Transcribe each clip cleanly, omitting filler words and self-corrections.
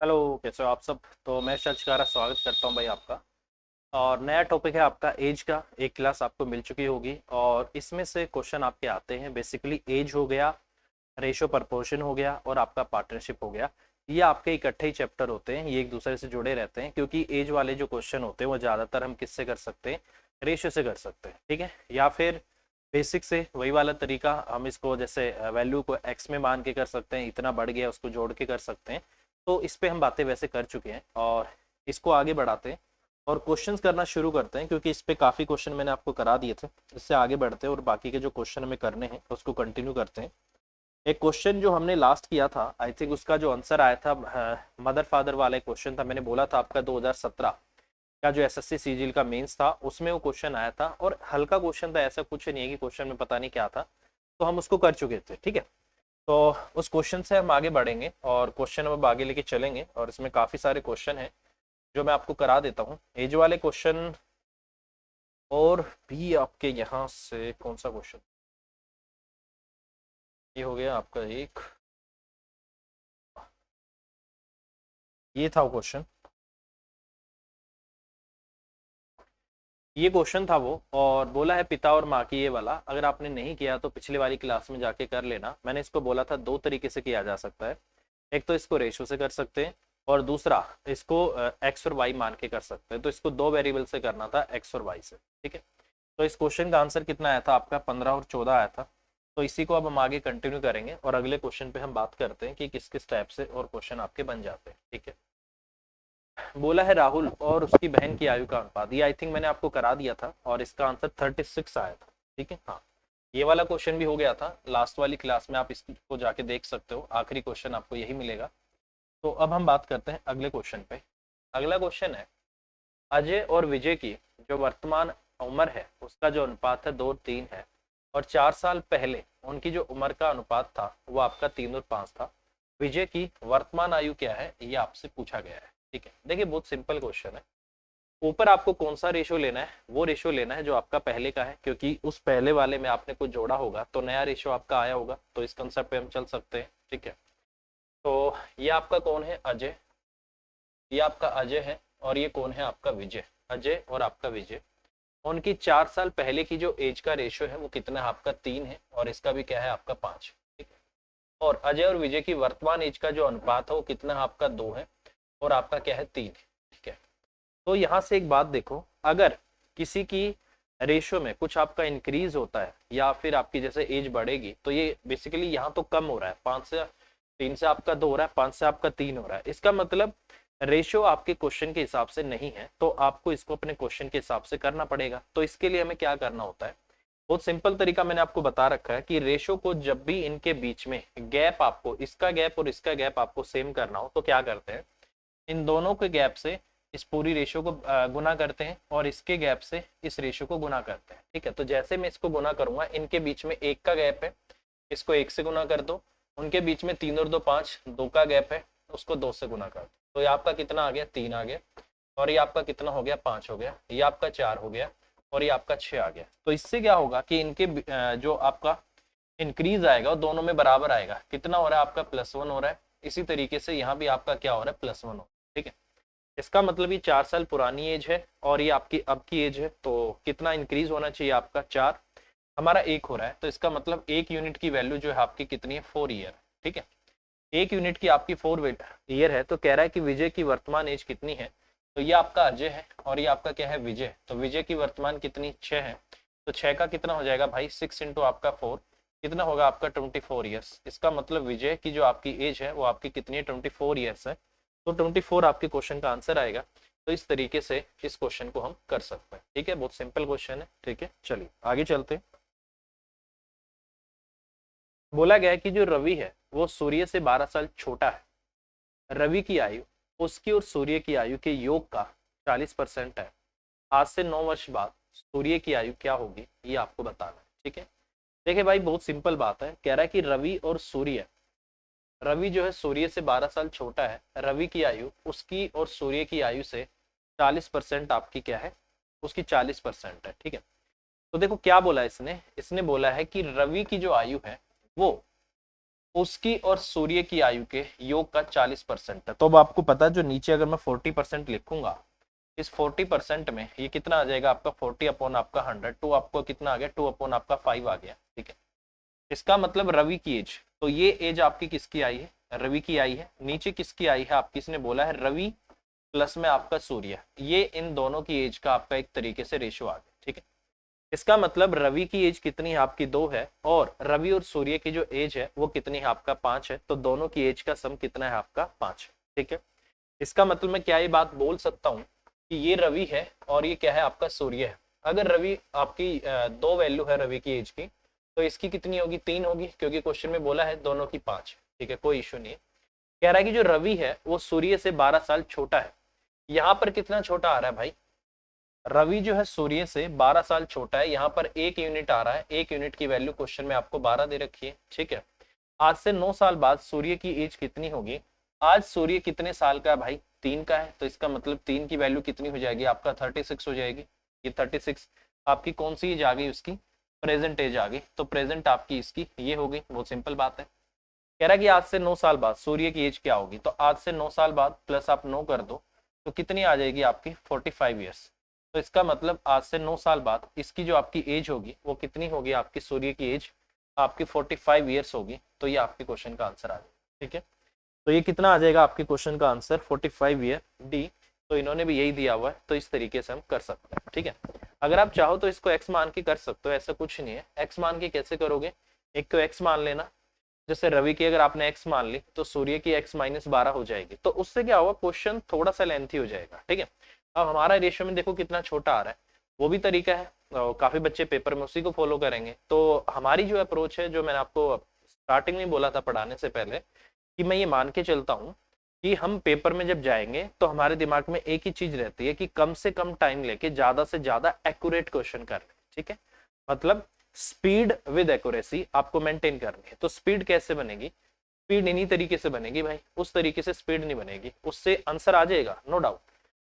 Hello, कैसे हो आप सब। तो मैं शशकारा स्वागत करता हूं भाई आपका। और नया टॉपिक है आपका एज का। एक क्लास आपको मिल चुकी होगी और इसमें से क्वेश्चन आपके आते हैं। बेसिकली एज हो गया, रेशो प्रपोर्शन हो गया और आपका पार्टनरशिप हो गया। ये आपके इकट्ठे ही चैप्टर होते हैं, ये एक दूसरे से जुड़े रहते हैं क्योंकि एज वाले जो क्वेश्चन होते हैं वो ज़्यादातर हम किससे कर सकते हैं, रेशो से कर सकते हैं, ठीक है। या फिर बेसिक से वही वाला तरीका, हम इसको जैसे वैल्यू को एक्स में मान के कर सकते हैं, इतना बढ़ गया उसको जोड़ के कर सकते हैं। तो इस पे हम बातें वैसे कर चुके हैं और इसको आगे बढ़ाते हैं और क्वेश्चंस करना शुरू करते हैं क्योंकि इस पे काफ़ी क्वेश्चन मैंने आपको करा दिए थे। इससे आगे बढ़ते हैं और बाकी के जो क्वेश्चन हमें करने हैं उसको कंटिन्यू करते हैं। एक क्वेश्चन जो हमने लास्ट किया था, आई थिंक उसका जो आंसर आया था मदर फादर वाला क्वेश्चन था। मैंने बोला था आपका 2017 का जो एसएससी सीजीएल का मेंस था उसमें वो क्वेश्चन आया था और हल्का क्वेश्चन था, ऐसा कुछ नहीं है कि क्वेश्चन में पता नहीं क्या था। तो हम उसको कर चुके थे, ठीक है। तो उस क्वेश्चन से हम आगे बढ़ेंगे और क्वेश्चन अब आगे लेके चलेंगे और इसमें काफ़ी सारे क्वेश्चन हैं जो मैं आपको करा देता हूँ, एज वाले क्वेश्चन। और भी आपके यहाँ से कौन सा क्वेश्चन, ये हो गया आपका एक, ये था वो क्वेश्चन। ये क्वेश्चन था वो, और बोला है पिता और माँ की, ये वाला अगर आपने नहीं किया तो पिछले वाली क्लास में जाके कर लेना। मैंने इसको बोला था दो तरीके से किया जा सकता है। एक तो इसको रेशो से कर सकते हैं और दूसरा इसको एक्स और वाई मान के कर सकते हैं। तो इसको दो वेरिएबल से करना था, एक्स और वाई से, ठीक है। तो इस क्वेश्चन का आंसर कितना आया था आपका, 15 और 14 आया था। तो इसी को अब हम आगे कंटिन्यू करेंगे और अगले क्वेश्चन पे हम बात करते हैं कि किस किस टाइप से और क्वेश्चन आपके बन जाते हैं, ठीक है। बोला है राहुल और उसकी बहन की आयु का अनुपात, ये आई थिंक मैंने आपको करा दिया था और इसका आंसर 36 आया था, ठीक है। हाँ, ये वाला क्वेश्चन भी हो गया था लास्ट वाली क्लास में, आप इसको जाके देख सकते हो, आखिरी क्वेश्चन आपको यही मिलेगा। तो अब हम बात करते हैं अगले क्वेश्चन पे। अगला क्वेश्चन है, अजय और विजय की जो वर्तमान उम्र है उसका जो अनुपात है 2 और 3 है, और 4 साल पहले उनकी जो उम्र का अनुपात था वो आपका 3 और 5 था। विजय की वर्तमान आयु क्या है, ये आपसे पूछा गया है, ठीक है। देखिए बहुत सिंपल क्वेश्चन है। ऊपर आपको कौन सा रेशो लेना है, वो रेशो लेना है जो आपका पहले का है, क्योंकि उस पहले वाले में आपने कुछ जोड़ा होगा तो नया रेशो आपका आया होगा। तो इस कंसेप्ट पे हम चल सकते हैं, ठीक है। तो ये आपका कौन है, अजय, ये आपका अजय है और ये कौन है आपका विजय। अजय और आपका विजय, उनकी 4 साल पहले की जो एज का रेशियो है वो कितना है आपका 3 है और इसका भी क्या है आपका 5, ठीक है। और अजय और विजय की वर्तमान एज का जो अनुपात है वो कितना है आपका 2 है और आपका क्या है 3 है, ठीक है। तो यहाँ से एक बात देखो, अगर किसी की रेशियो में कुछ आपका इंक्रीज होता है या फिर आपकी जैसे एज बढ़ेगी तो ये बेसिकली यहाँ तो कम हो रहा है, 5 से 3 से आपका 2 हो रहा है, 5 से आपका 3 हो रहा है, इसका मतलब रेशियो आपके क्वेश्चन के हिसाब से नहीं है। तो आपको इसको अपने क्वेश्चन के हिसाब से करना पड़ेगा। तो इसके लिए हमें क्या करना होता है, बहुत सिंपल तरीका मैंने आपको बता रखा है कि रेशो को जब भी इनके बीच में गैप, आपको इसका गैप और इसका गैप आपको सेम करना हो तो क्या करते हैं, इन दोनों के गैप से इस पूरी रेशो को गुना करते हैं और इसके गैप से इस रेशो को गुना करते हैं, ठीक है। तो जैसे मैं इसको गुना करूंगा, इनके बीच में 1 का गैप है, इसको 1 से गुना कर दो। उनके बीच में 3 और 2 5, 2 का गैप है, उसको 2 से गुना कर दो। तो ये आपका कितना आ गया, 3 आ गया। और ये आपका कितना हो गया, 5 हो गया। ये आपका 4 हो गया और ये आपका 6 आ गया। तो इससे क्या होगा कि इनके जो आपका इंक्रीज आएगा वो दोनों में बराबर आएगा। कितना हो रहा है आपका, +1 हो रहा है। इसी तरीके से यहाँ भी आपका क्या हो रहा है, +1 हो रहा है, ठीक है। इसका मतलब ये 4 साल पुरानी एज है और ये आपकी अब की एज है। तो कितना इंक्रीज होना चाहिए आपका, 4, हमारा 1 हो रहा है। तो इसका मतलब 1 यूनिट की वैल्यू जो है आपकी कितनी है, 4 ईयर, ठीक है। 1 यूनिट की आपकी 4 ईयर है। तो कह रहा है कि विजय की वर्तमान एज कितनी है। तो ये आपका अजय है और ये आपका क्या है, विजय। तो विजय की वर्तमान कितनी, 6 है। तो 6 का कितना हो जाएगा भाई, 6 इंटू आपका 4, कितना होगा आपका 24 ईयर्स। इसका मतलब विजय की जो आपकी एज है वो आपकी कितनी है, 24 ईयर्स है। तो 24 आपके क्वेश्चन का आंसर आएगा। तो इस तरीके से इस क्वेश्चन को हम कर सकते हैं, ठीक है। बहुत सिंपल क्वेश्चन है, ठीक है। चलिए आगे चलते हैं। बोला गया है कि जो रवि है वो सूर्य से 12 साल छोटा है। रवि की आयु उसकी और सूर्य की आयु के योग का 40% है। आज से 9 वर्ष बाद सूर्य की आयु क्या होगी, ये आपको बताना है, ठीक है। देखिए भाई बहुत सिंपल बात है, कह रहा है कि रवि और सूर्य, रवि जो है सूर्य से 12 साल छोटा है, रवि की आयु उसकी और सूर्य की आयु से 40% आपकी क्या है, उसकी 40% है, ठीक है। तो देखो क्या बोला है इसने, इसने बोला है कि रवि की जो आयु है वो उसकी और सूर्य की आयु के योग का 40% है। तो अब आपको पता है, जो नीचे अगर मैं 40% लिखूंगा, इस 40% में ये कितना आ जाएगा आपका 40 अपॉन आपका 100, टू आपको कितना आ गया 2 अपॉन आपका 5 आ गया। ठीक है, इसका मतलब रवि की एज, तो ये एज आपकी किसकी आई है, रवि की आई है। नीचे किसकी आई है, आप किसने बोला है, रवि प्लस में आपका सूर्य, ये इन दोनों की एज का आपका एक तरीके से रेशियो आ गया। ठीक है, इसका मतलब रवि की एज कितनी है आपकी 2 है, और रवि और सूर्य की जो एज है वो कितनी है आपका 5 है, तो दोनों की एज का सम कितना है आपका 5 है। ठीक है, इसका मतलब मैं क्या ये बात बोल सकता हूँ कि ये रवि है और ये क्या है आपका सूर्य है। अगर रवि आपकी 2 वैल्यू है रवि की एज की, तो इसकी कितनी होगी, 3 होगी, क्योंकि क्वेश्चन में बोला है दोनों की 5। ठीक है, कोई इश्यू नहीं है। कह रहा है कि जो रवि है वो सूर्य से 12 साल छोटा है। यहाँ पर कितना छोटा आ रहा है भाई, रवि जो है सूर्य से 12 साल छोटा है, यहाँ पर 1 यूनिट आ रहा है, 1 यूनिट की वैल्यू क्वेश्चन में आपको 12 दे रखी है। ठीक है, आज से 9 साल बाद सूर्य की एज कितनी होगी, आज सूर्य कितने साल का है भाई, 3 का है, तो इसका मतलब 3 की वैल्यू कितनी हो जाएगी आपका 36 हो जाएगी। ये 36 आपकी कौन सी एज आ गई, उसकी प्रेजेंट एज आ गई, तो प्रेजेंट आपकी इसकी ये हो गई, बहुत सिंपल बात है। कह रहा है कि आज से 9 साल बाद सूर्य की एज क्या होगी, तो आज से 9 साल बाद प्लस आप 9 कर दो तो कितनी आ जाएगी आपकी 45 ईयर्स। तो इसका मतलब आज से 9 साल बाद इसकी जो आपकी एज होगी वो कितनी होगी, आपकी सूर्य की एज आपकी 45 ईयर्स होगी। तो ये आपके क्वेश्चन का आंसर आ जाएगा। ठीक है, तो ये कितना आ जाएगा आपके क्वेश्चन का आंसर 45 ईयर डी। तो इन्होंने भी यही दिया हुआ है, तो इस तरीके से हम कर सकते हैं। ठीक है, अगर आप चाहो तो इसको एक्स मान के कर सकते हो, ऐसा कुछ नहीं है। एक्स मान के कैसे करोगे, एक तो एक्स मान लेना, जैसे रवि की अगर आपने एक्स मान ली तो सूर्य की एक्स -12 हो जाएगी, तो उससे क्या होगा, क्वेश्चन थोड़ा सा लेंथी हो जाएगा। ठीक है, अब हमारा रेशियो में देखो कितना छोटा आ रहा है, वो भी तरीका है, काफी बच्चे पेपर में उसी को फॉलो करेंगे। तो हमारी जो अप्रोच है, जो मैंने आपको स्टार्टिंग में बोला था पढ़ाने से पहले, कि मैं ये मान के चलता हूँ कि हम पेपर में जब जाएंगे तो हमारे दिमाग में एक ही चीज रहती है कि कम से कम टाइम लेके ज्यादा से ज्यादा एक्यूरेट क्वेश्चन कर रहे। ठीक है, मतलब स्पीड विद एक्यूरेसी आपको मेंटेन करनी है। तो स्पीड कैसे बनेगी, स्पीड इन्हीं तरीके से बनेगी भाई, उस तरीके से स्पीड नहीं बनेगी, उससे आंसर आ जाएगा नो डाउट,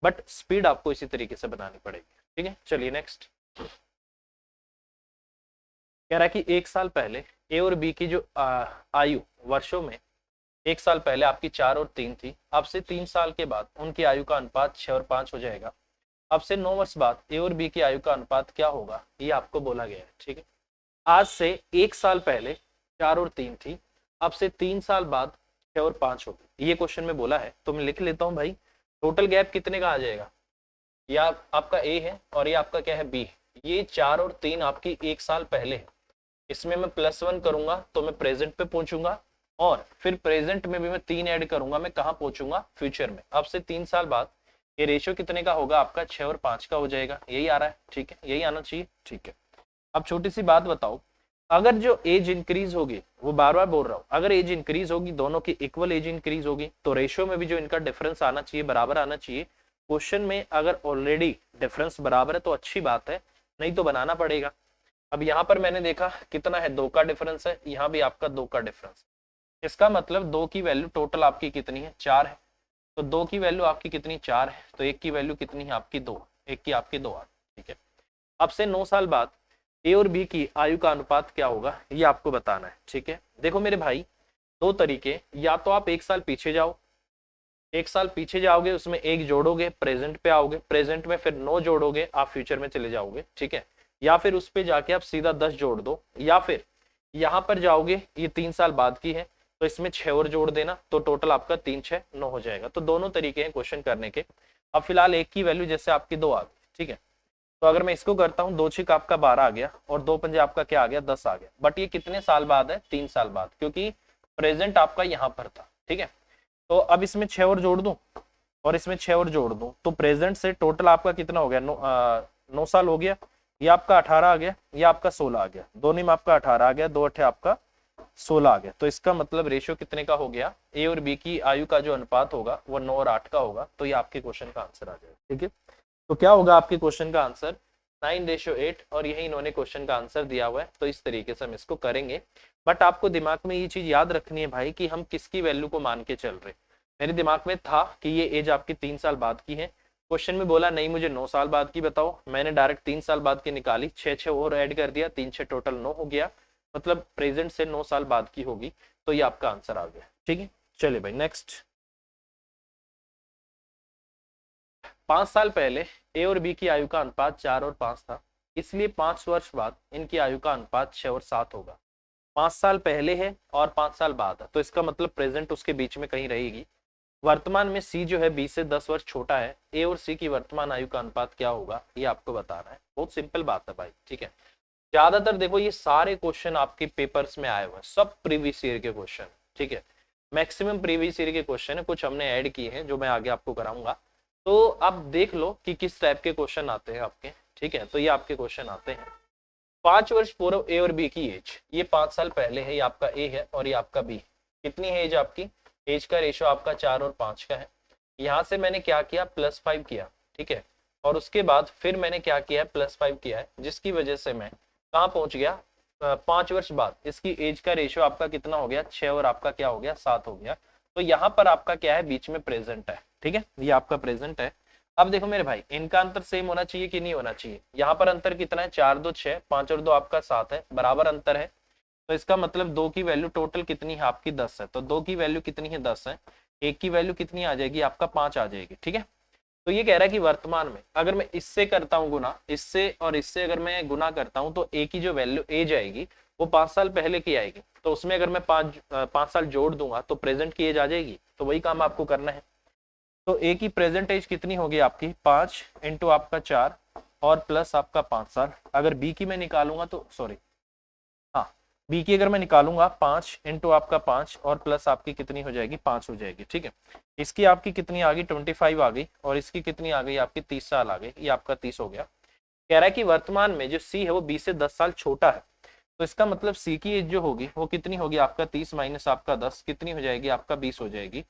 बट स्पीड आपको इसी तरीके से बनानी पड़ेगी। ठीक है, चलिए नेक्स्ट। कह रहा है कि 1 साल पहले ए और बी की जो आयु वर्षों में 1 साल पहले आपकी 4 और 3 थी, अब से 3 साल के बाद उनकी आयु का अनुपात 6 और 5 हो जाएगा। अब से 9 वर्ष बाद ए और बी की आयु का अनुपात क्या होगा, ये आपको बोला गया है। ठीक है, आज से 1 साल पहले 4 और 3 थी, अब से 3 साल बाद 6 और 5 होगी, ये क्वेश्चन में बोला है। तो मैं लिख लेता हूं भाई, टोटल गैप कितने का आ जाएगा, ये आपका ए है और ये आपका क्या है बी। ये 4 और 3 आपकी 1 साल पहले है, इसमें मैं +1 करूंगा तो मैं प्रेजेंट पे पहुंचूंगा, और फिर प्रेजेंट में भी मैं 3 ऐड करूंगा, मैं कहाँ पहुंचूंगा, फ्यूचर में। अब से 3 साल बाद ये रेशियो कितने का होगा आपका 6 और 5 का हो जाएगा, यही आ रहा है। ठीक है, यही आना चाहिए। ठीक है, अब छोटी सी बात बताओ, अगर जो एज इंक्रीज होगी, वो बार बार बोल रहा हूं, अगर एज इंक्रीज होगी, दोनों की इक्वल एज इंक्रीज होगी, तो रेशियो में भी जो इनका डिफरेंस आना चाहिए बराबर आना चाहिए। क्वेश्चन में अगर ऑलरेडी डिफरेंस बराबर है तो अच्छी बात है, नहीं तो बनाना पड़ेगा। अब यहाँ पर मैंने देखा कितना है, 2 का डिफरेंस है, यहाँ भी आपका 2 का डिफरेंस। इसका मतलब 2 की वैल्यू टोटल आपकी कितनी है, 4 है। तो 2 की वैल्यू आपकी कितनी, 4 है, तो 1 की वैल्यू कितनी है आपकी 2, 1 की आपकी 2 आ। ठीक है, अब से 9 साल बाद ए और बी की आयु का अनुपात क्या होगा, ये आपको बताना है। ठीक है, देखो मेरे भाई, 2 तरीके, या तो आप 1 साल पीछे जाओ, 1 साल पीछे जाओगे, उसमें 1 जोड़ोगे, प्रेजेंट पे आओगे, प्रेजेंट में फिर 9 जोड़ोगे, आप फ्यूचर में चले जाओगे। ठीक है, या फिर उस पे जाके आप सीधा 10 जोड़ दो, या फिर यहाँ पर जाओगे, ये 3 साल बाद की है तो इसमें 6 और जोड़ देना, तो टोटल आपका 3 6 9 हो जाएगा। तो दोनों तरीके हैं क्वेश्चन करने के। अब फिलहाल 1 की वैल्यू जैसे आपकी 2 आ गई। ठीक है, तो अगर मैं इसको करता हूँ, 2 6 आपका 12 आ गया और 2 पंजे आपका क्या आ गया 10 आ गया, बट ये कितने साल बाद है, 3 साल बाद, क्योंकि प्रेजेंट आपका यहाँ पर था। ठीक है, तो अब इसमें 6 और जोड़ दूं और इसमें 6 और जोड़ दूं, तो प्रेजेंट से टोटल आपका कितना हो गया, 9 साल हो गया, ये आपका 18 आ गया, ये आपका 16 आ गया, दोनों में आपका 18 आ गया, 2 8 आपका 16 आ गया। तो इसका मतलब रेशियो कितने का हो गया, ए और बी की आयु का जो अनुपात होगा वो 9 और 8 का होगा। तो ये आपके क्वेश्चन का आंसर आ जाएगा। ठीक है, तो क्या होगा आपके क्वेश्चन का आंसर 9:8, और यही इन्होंने क्वेश्चन का आंसर दिया हुआ है। तो इस तरीके से हम इसको करेंगे, बट आपको दिमाग में ये चीज याद रखनी है भाई कि हम किसकी वैल्यू को मान के चल रहे। मेरे दिमाग में था कि ये एज आपकी 3 साल बाद की है, क्वेश्चन में बोला नहीं मुझे 9 साल बाद की बताओ, मैंने डायरेक्ट 3 साल बाद की निकाली, 6 6 और ऐड कर दिया, 3 6 टोटल 9 हो गया। मतलब प्रेजेंट से 9 साल बाद की होगी, तो ये आपका आंसर आ गया। ठीक है, चलिए भाई नेक्स्ट। 5 साल पहले ए और बी की आयु का अनुपात 4 और 5 था, इसलिए 5 वर्ष बाद इनकी आयु का अनुपात 6 और 7 होगा। 5 साल पहले है और 5 साल बाद है, तो इसका मतलब प्रेजेंट उसके बीच में कहीं रहेगी। वर्तमान में सी जो है बी से 10 वर्ष छोटा है, ए और सी की वर्तमान आयु का अनुपात क्या होगा ये आपको बताना है। बहुत सिंपल बात है भाई। ठीक है, ज्यादातर देखो ये सारे क्वेश्चन आपके पेपर्स में आए हुए हैं, सब प्रीवियस ईयर के क्वेश्चन। ठीक है, मैक्सिमम प्रीवियस ईयर के क्वेश्चन है, कुछ हमने ऐड किए हैं जो मैं आगे आपको कराऊंगा। तो आप देख लो कि किस टाइप के क्वेश्चन आते हैं आपके। ठीक है, तो ये आपके क्वेश्चन आते हैं। 5 वर्ष पूर्व ए और बी की एज, ये 5 साल पहले है, ये आपका ए है और ये आपका बी। कितनी है एज आपकी? एज का रेशो आपका 4 और 5 का है। यहाँ से मैंने क्या किया, +5 किया। ठीक है, और उसके बाद फिर मैंने क्या किया है, +5 किया है, जिसकी वजह से मैं कहाँ पहुंच गया, 5 वर्ष बाद इसकी एज का रेशो आपका कितना हो गया, 6 और आपका क्या हो गया, 7 हो गया। तो यहाँ पर आपका क्या है, बीच में प्रेजेंट है। ठीक है, ये आपका प्रेजेंट है। अब देखो मेरे भाई, इनका अंतर सेम होना चाहिए कि नहीं होना चाहिए? यहाँ पर अंतर कितना है, 4 2 6, 5 और 2 आपका 7 है, बराबर अंतर है। तो इसका मतलब 2 की वैल्यू टोटल कितनी है आपकी, 10 है। तो 2 की वैल्यू कितनी है, 10 है। 1 की वैल्यू कितनी आ जाएगी आपका, 5 आ जाएगी। ठीक है, तो ये कह रहा है कि वर्तमान में अगर मैं इससे करता हूँ गुना, इससे और इससे अगर मैं गुना करता हूँ, तो ए की जो वैल्यू एज आएगी वो 5 साल पहले की आएगी। तो उसमें अगर मैं 5 साल जोड़ दूंगा तो प्रेजेंट की एज आ जाएगी। तो वही काम आपको करना है। तो ए की प्रेजेंट एज कितनी होगी आपकी, 5 इंटू आपका 4 और प्लस आपका 5 साल। अगर बी की मैं निकालूंगा तो सॉरी, हाँ, बी की अगर मैं निकालूंगा 5 इंटू आपका 5 और प्लस आपकी कितनी हो जाएगी, 5 हो जाएगी। ठीक है, इसकी आपकी कितनी आ गई, 25 आ गई, और इसकी कितनी आ गई आपकी, 30 साल आ गई। ये आपका 30 हो गया। कह रहा है कि वर्तमान में जो सी है वो बी से 10 साल छोटा है। तो इसका मतलब सी की एज जो होगी वो कितनी होगी आपका, 30 माइनस आपका 10 कितनी हो जाएगी आपका, 20 हो जाएगी।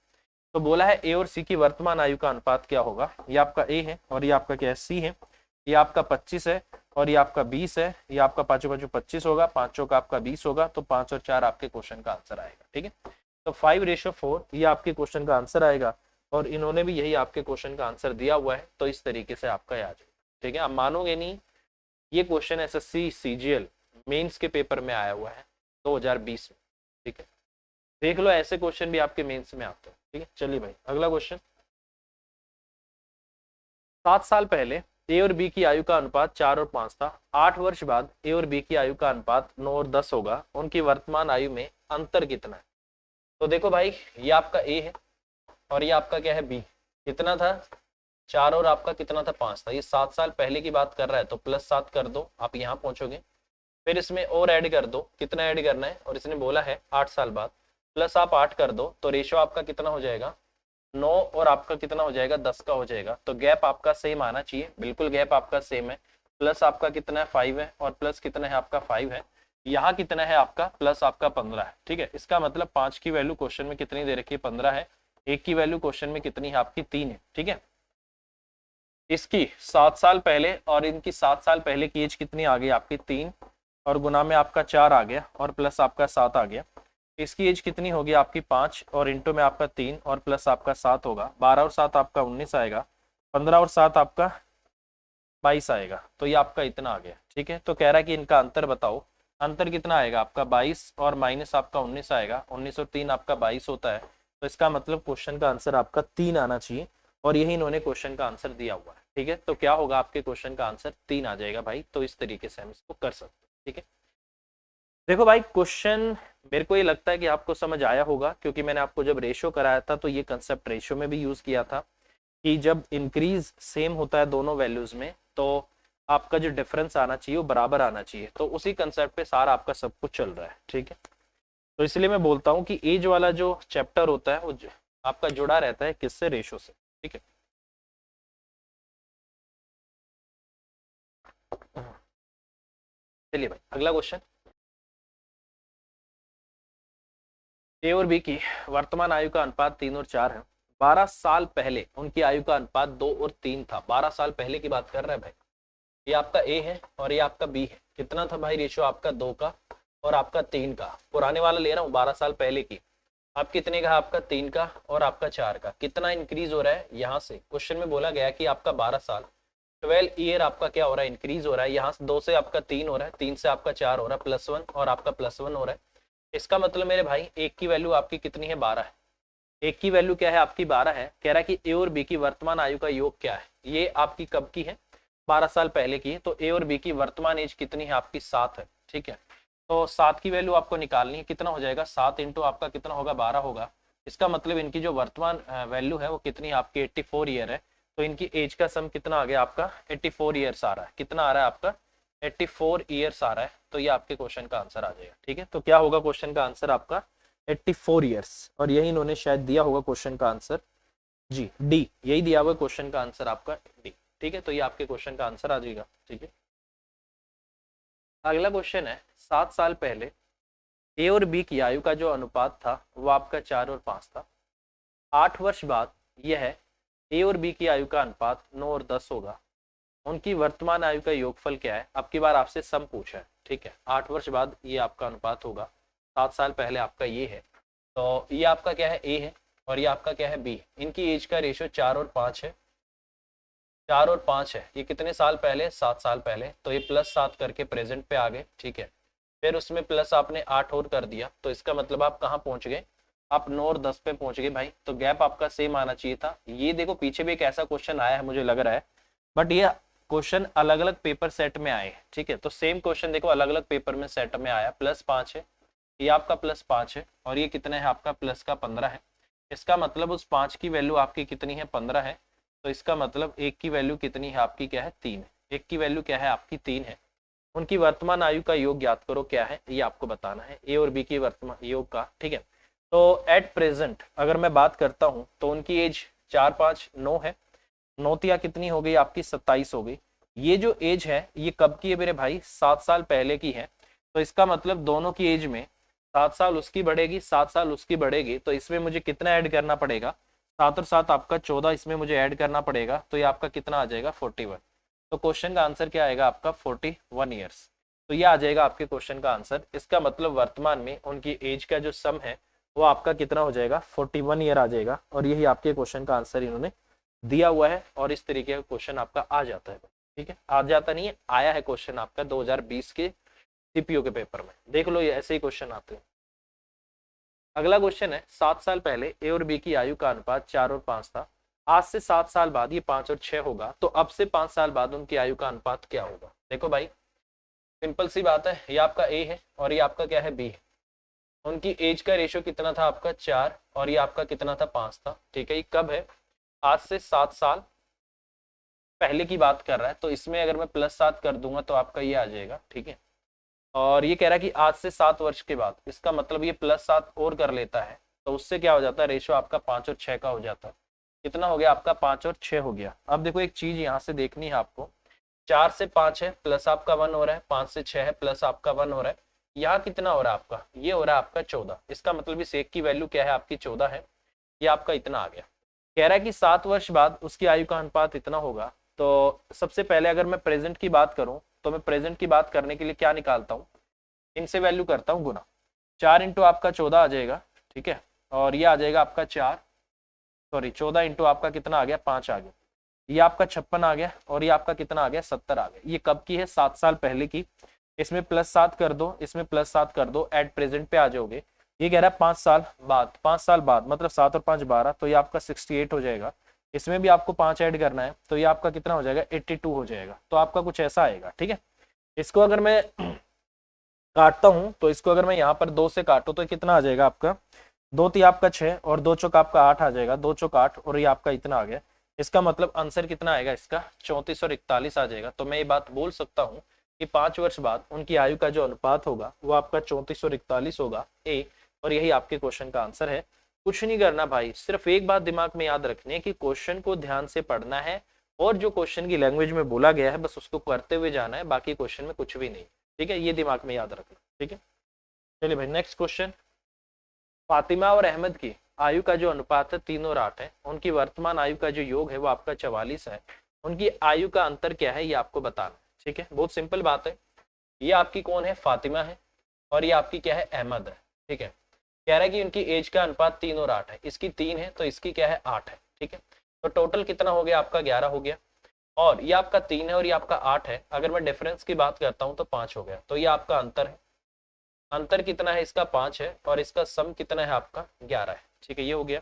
तो बोला है ए और सी की वर्तमान आयु का अनुपात क्या होगा। ये आपका ए है और ये आपका क्या है, सी है। ये आपका 25 है और ये आपका 20 है। ये आपका 5 5 25 होगा, 5 का आपका 20 होगा। तो 5 और 4 आपके क्वेश्चन का आंसर आएगा। ठीक है, तो 5:4 ये आपके क्वेश्चन का आंसर आएगा। और इन्होंने भी यही आपके क्वेश्चन का आंसर दिया हुआ है, तो इस तरीके से आपका याद है। ठीक है, आप मानोगे नहीं, ये क्वेश्चन एसएससी सीजीएल मेंस के पेपर में आया हुआ है 2020 में। ठीक है, देख लो ऐसे क्वेश्चन भी आपके मेंस में आते हैं। ठीक है, चलिए भाई अगला क्वेश्चन। 7 साल पहले ए और बी की आयु का अनुपात 4 और 5 था। 8 वर्ष बाद ए और बी की आयु का अनुपात 9 और 10 होगा। उनकी वर्तमान आयु में अंतर कितना है? तो देखो भाई, ये आपका ए है और ये आपका क्या है, बी। कितना था, 4 और आपका कितना था, 5 था। ये 7 साल पहले की बात कर रहा है, तो +7 कर दो, आप यहाँ पहुंचोगे। फिर इसमें और ऐड कर दो, कितना ऐड करना है, और इसने बोला है 8 साल बाद, प्लस आप 8 कर दो, तो रेशो आपका कितना हो जाएगा, 9 और आपका कितना हो जाएगा, 10 का हो जाएगा। तो गैप आपका सेम आना चाहिए, बिल्कुल गैप आपका सेम है। प्लस आपका कितना है, 5 है, और प्लस कितना है आपका, 5 है। यहाँ कितना है आपका, प्लस आपका 15 है। ठीक है, इसका मतलब 5 की वैल्यू क्वेश्चन में कितनी दे रखी है, 15 है। 1 की वैल्यू क्वेश्चन में कितनी है आपकी, 3 है। ठीक है, इसकी 7 साल पहले और इनकी 7 साल पहले की एज कितनी आ गई आपकी, 3, और गुना में आपका 4 आ गया, और प्लस आपका 7 आ गया। इसकी एज कितनी होगी आपकी, 5, और इंटू में आपका 3 और प्लस आपका 7 होगा। 12 और 7 आपका 19 आएगा, 15 और 7 आपका 22 आएगा। तो ये आपका इतना आ गया। ठीक है, तो कह रहा है कि इनका अंतर बताओ। अंतर कितना आएगा आपका, 22 और माइनस आपका 19 आएगा। 19 और 3 आपका 22 होता है। तो इसका मतलब क्वेश्चन का आंसर आपका 3 आना चाहिए, और यही इन्होंने क्वेश्चन का आंसर दिया हुआ है। ठीक है, तो क्या होगा आपके क्वेश्चन का आंसर, 3 आ जाएगा भाई। तो इस तरीके से हम इसको कर सकते हैं। ठीक है, देखो भाई क्वेश्चन मेरे को ये लगता है कि आपको समझ आया होगा, क्योंकि मैंने आपको जब रेशो कराया था तो ये कंसेप्ट रेशो में भी यूज किया था कि जब इंक्रीज सेम होता है दोनों वैल्यूज में, तो आपका जो डिफरेंस आना चाहिए वो बराबर आना चाहिए। तो उसी कंसेप्ट पे सारा आपका सब कुछ चल रहा है। ठीक है, तो इसलिए मैं बोलता हूँ कि एज वाला जो चैप्टर होता है वो आपका जुड़ा रहता है किससे, रेशो से। ठीक है, चलिए भाई अगला क्वेश्चन। ए और बी की वर्तमान आयु का अनुपात 3 और 4 है। 12 साल पहले उनकी आयु का अनुपात 2 और 3 था। 12 साल पहले की बात कर रहा है भाई। ये आपका ए है और ये आपका बी है। कितना था भाई रेशियो आपका, 2 का और आपका 3 का। पुराने वाला ले रहा हूँ 12 साल पहले की। आप कितने का, आपका 3 का और आपका 4 का। कितना इंक्रीज हो रहा है, यहाँ से क्वेश्चन में बोला गया कि आपका 12 साल 12 ईयर आपका क्या हो रहा है, इंक्रीज हो रहा है। यहाँ से 2 से आपका 3 हो रहा है, 3 से आपका 4 हो रहा है, +1 और आपका +1 हो रहा है। इसका मतलब मेरे भाई एक की वैल्यू आपकी कितनी है, 12 है। एक की वैल्यू क्या है आपकी, 12 है। कह रहा है कि ए और बी की वर्तमान आयु का योग क्या है। ये आपकी कब की है, 12 साल पहले की है। तो ए और बी की वर्तमान एज कितनी है आपकी, 7 है। ठीक है, तो 7 की वैल्यू आपको निकालनी है। कितना हो जाएगा, 7 इंटू आपका कितना होगा, 12 होगा। इसका मतलब इनकी जो वर्तमान वैल्यू है वो कितनी है आपकी, 84 ईयर है। तो इनकी एज का सम कितना आ गया आपका, 84 ईयर्स आ रहा है। कितना आ रहा है आपका, 84 ईयर्स आ रहा है। तो ये आपके क्वेश्चन का आंसर आ जाएगा। ठीक है, तो क्या होगा क्वेश्चन का आंसर आपका, 84 ईयर्स। और यही इन्होंने शायद दिया होगा क्वेश्चन का आंसर, जी डी, यही दिया हुआ क्वेश्चन का आंसर आपका डी। ठीक है, तो ये आपके क्वेश्चन का आंसर आ जाएगा। ठीक है, अगला क्वेश्चन है, 7 साल पहले ए और बी की आयु का जो अनुपात था वो आपका 4 और 5 था। 8 वर्ष बाद यह ए और बी की आयु का अनुपात 9 और 10 होगा। उनकी वर्तमान आयु का योगफल क्या है। अब की बार आपसे सम पूछा है। ठीक है, 8 वर्ष बाद ये आपका अनुपात होगा, 7 साल पहले आपका ये है। तो ये आपका क्या है, ए है, और ये आपका क्या है, बी। इनकी एज का रेशियो 4 और 5 है। 4 और 5 है, ये कितने साल पहले, 7 साल पहले। तो ये +7 करके प्रेजेंट पे आ गए। ठीक है, फिर उसमें प्लस आपने 8 और कर दिया। तो इसका मतलब आप कहाँ पहुंच गए, आप 9 और 10 पे पहुंच गए भाई। तो गैप आपका सेम आना चाहिए था। ये देखो पीछे भी एक ऐसा क्वेश्चन आया है मुझे लग रहा है, बट ये क्वेश्चन अलग अलग पेपर सेट में आए हैं। ठीक है, तो सेम क्वेश्चन देखो अलग अलग पेपर में सेट में आया। +5 है, ये आपका +5 है, और ये कितना है आपका, प्लस का 15 है। इसका मतलब उस 5 की वैल्यू आपकी कितनी है, 15 है। तो इसका मतलब एक की वैल्यू कितनी है आपकी, क्या है, 3 है। एक की वैल्यू क्या है आपकी, 3 है। उनकी वर्तमान आयु का योग ज्ञात करो, क्या है ये आपको बताना है, ए और बी की वर्तमान योग का। ठीक है, तो एट प्रेजेंट अगर मैं बात करता हूं तो उनकी एज 4 5 9 है। 9 तिया कितनी हो गई आपकी, 27 हो गई। ये जो एज है ये कब की है मेरे भाई, 7 साल पहले की है। तो इसका मतलब दोनों की एज में 7 साल उसकी बढ़ेगी, 7 साल उसकी बढ़ेगी। तो इसमें मुझे कितना ऐड करना पड़ेगा, 7 और 7 आपका 14, इसमें मुझे ऐड करना पड़ेगा। तो ये आपका कितना आ जाएगा, 41। तो क्वेश्चन का आंसर क्या आएगा आपका, 41 ईयर्स। तो ये आ जाएगा आपके क्वेश्चन का आंसर। इसका मतलब वर्तमान में उनकी एज का जो सम है वो आपका कितना हो जाएगा, 41 ईयर आ जाएगा। और यही आपके क्वेश्चन का आंसर इन्होंने दिया हुआ है। और इस तरीके का क्वेश्चन आपका आ जाता है। ठीक है, आ जाता नहीं है, आया है क्वेश्चन आपका 2020 के सीपीओ के पेपर में, देख लो ये ऐसे ही क्वेश्चन आते हैं। अगला क्वेश्चन है, 7 साल पहले ए और बी की आयु का अनुपात 4 और 5 था। आज से 7 साल बाद ये 5 और 6 होगा। तो अब से 5 साल बाद उनकी आयु का अनुपात क्या होगा। देखो भाई सिंपल सी बात है, ये आपका ए है और ये आपका क्या है, बी है। उनकी एज का रेशियो कितना था आपका, 4, और ये आपका कितना था, 5 था। ठीक है, ये कब है, आज से 7 साल पहले की बात कर रहा है। तो इसमें अगर मैं +7 कर दूंगा तो आपका ये आ जाएगा। ठीक है, और ये कह रहा है कि आज से 7 वर्ष के बाद, इसका मतलब ये +7 और कर लेता है। तो उससे क्या हो जाता है, रेशियो आपका 5 और 6 का हो जाता है। कितना हो गया आपका, 5 और 6 हो गया। अब देखो एक चीज यहाँ से देखनी है आपको, 4 से 5 है, प्लस आपका 1 हो रहा है, 5 से 6 है, प्लस आपका 1 हो रहा है। यहाँ कितना हो रहा है आपका, ये हो रहा है आपका 14। इसका मतलब इस एक की वैल्यू क्या है आपकी, 14 है। ये आपका इतना आ गया। कह रहा है कि 7 वर्ष बाद उसकी आयु का अनुपात इतना होगा। तो सबसे पहले अगर मैं प्रेजेंट की बात करूं तो मैं प्रेजेंट की बात करने के लिए क्या निकालता हूँ, इनसे वैल्यू करता हूँ गुना। 4 इंटू आपका 14 आ जाएगा। ठीक है, और ये आ जाएगा आपका 4, सॉरी 14 इंटू आपका कितना आ गया, 5 आ गया। ये आपका 56 आ गया, और ये आपका कितना आ गया, 70 आ गया। ये कब की है, 7 साल पहले की। इसमें +7 कर दो, इसमें +7 कर दो, एट प्रेजेंट पे आ जाओगे। ये कह रहा है 5 साल बाद, 5 साल बाद मतलब 7 और 5 12, तो ये आपका 68 हो जाएगा। इसमें भी आपको 5 ऐड करना है, तो ये आपका कितना हो जाएगा, 82 हो जाएगा। तो आपका कुछ ऐसा आएगा। ठीक है, इसको अगर मैं काटता हूं तो इसको अगर मैं यहाँ पर 2 से काटूं तो कितना आ जाएगा आपका, 2 3 आपका 6 और 2 चौक आपका 8 आ जाएगा। 2 चौक 8 और ये आपका इतना आ गया। इसका मतलब आंसर कितना आएगा इसका, 34 और 41 आ जाएगा। तो मैं ये बात बोल सकता हूँ कि 5 वर्ष बाद उनकी आयु का जो अनुपात होगा वो आपका 34 और 41 होगा, ए। और यही आपके क्वेश्चन का आंसर है। कुछ नहीं करना भाई, सिर्फ एक बात दिमाग में याद रखनी है कि क्वेश्चन को ध्यान से पढ़ना है, और जो क्वेश्चन की लैंग्वेज में बोला गया है बस उसको करते हुए जाना है, बाकी क्वेश्चन में कुछ भी नहीं। ठीक है, ये दिमाग में याद रखना। ठीक है, चलिए भाई नेक्स्ट क्वेश्चन। फातिमा और अहमद की आयु का जो अनुपात है 3 और 8 है। उनकी वर्तमान आयु का जो योग है वो आपका 44 है। उनकी आयु का अंतर क्या है ये आपको बताना है। ठीक है, बहुत सिंपल बात है। ये आपकी कौन है, फातिमा है, और ये आपकी क्या है, अहमद है। ठीक है, कह रहा है कि उनकी एज का अनुपात 3 और 8 है। इसकी 3 है तो इसकी क्या है, 8 है। ठीक है, तो टोटल कितना हो गया आपका, 11 हो गया। और ये आपका 3 है और ये आपका 8 है। अगर मैं डिफरेंस की बात करता हूँ तो 5 हो गया, तो ये आपका अंतर है। अंतर कितना है इसका? 5 है, और इसका सम कितना है आपका? 11 है। ठीक है, ये हो गया।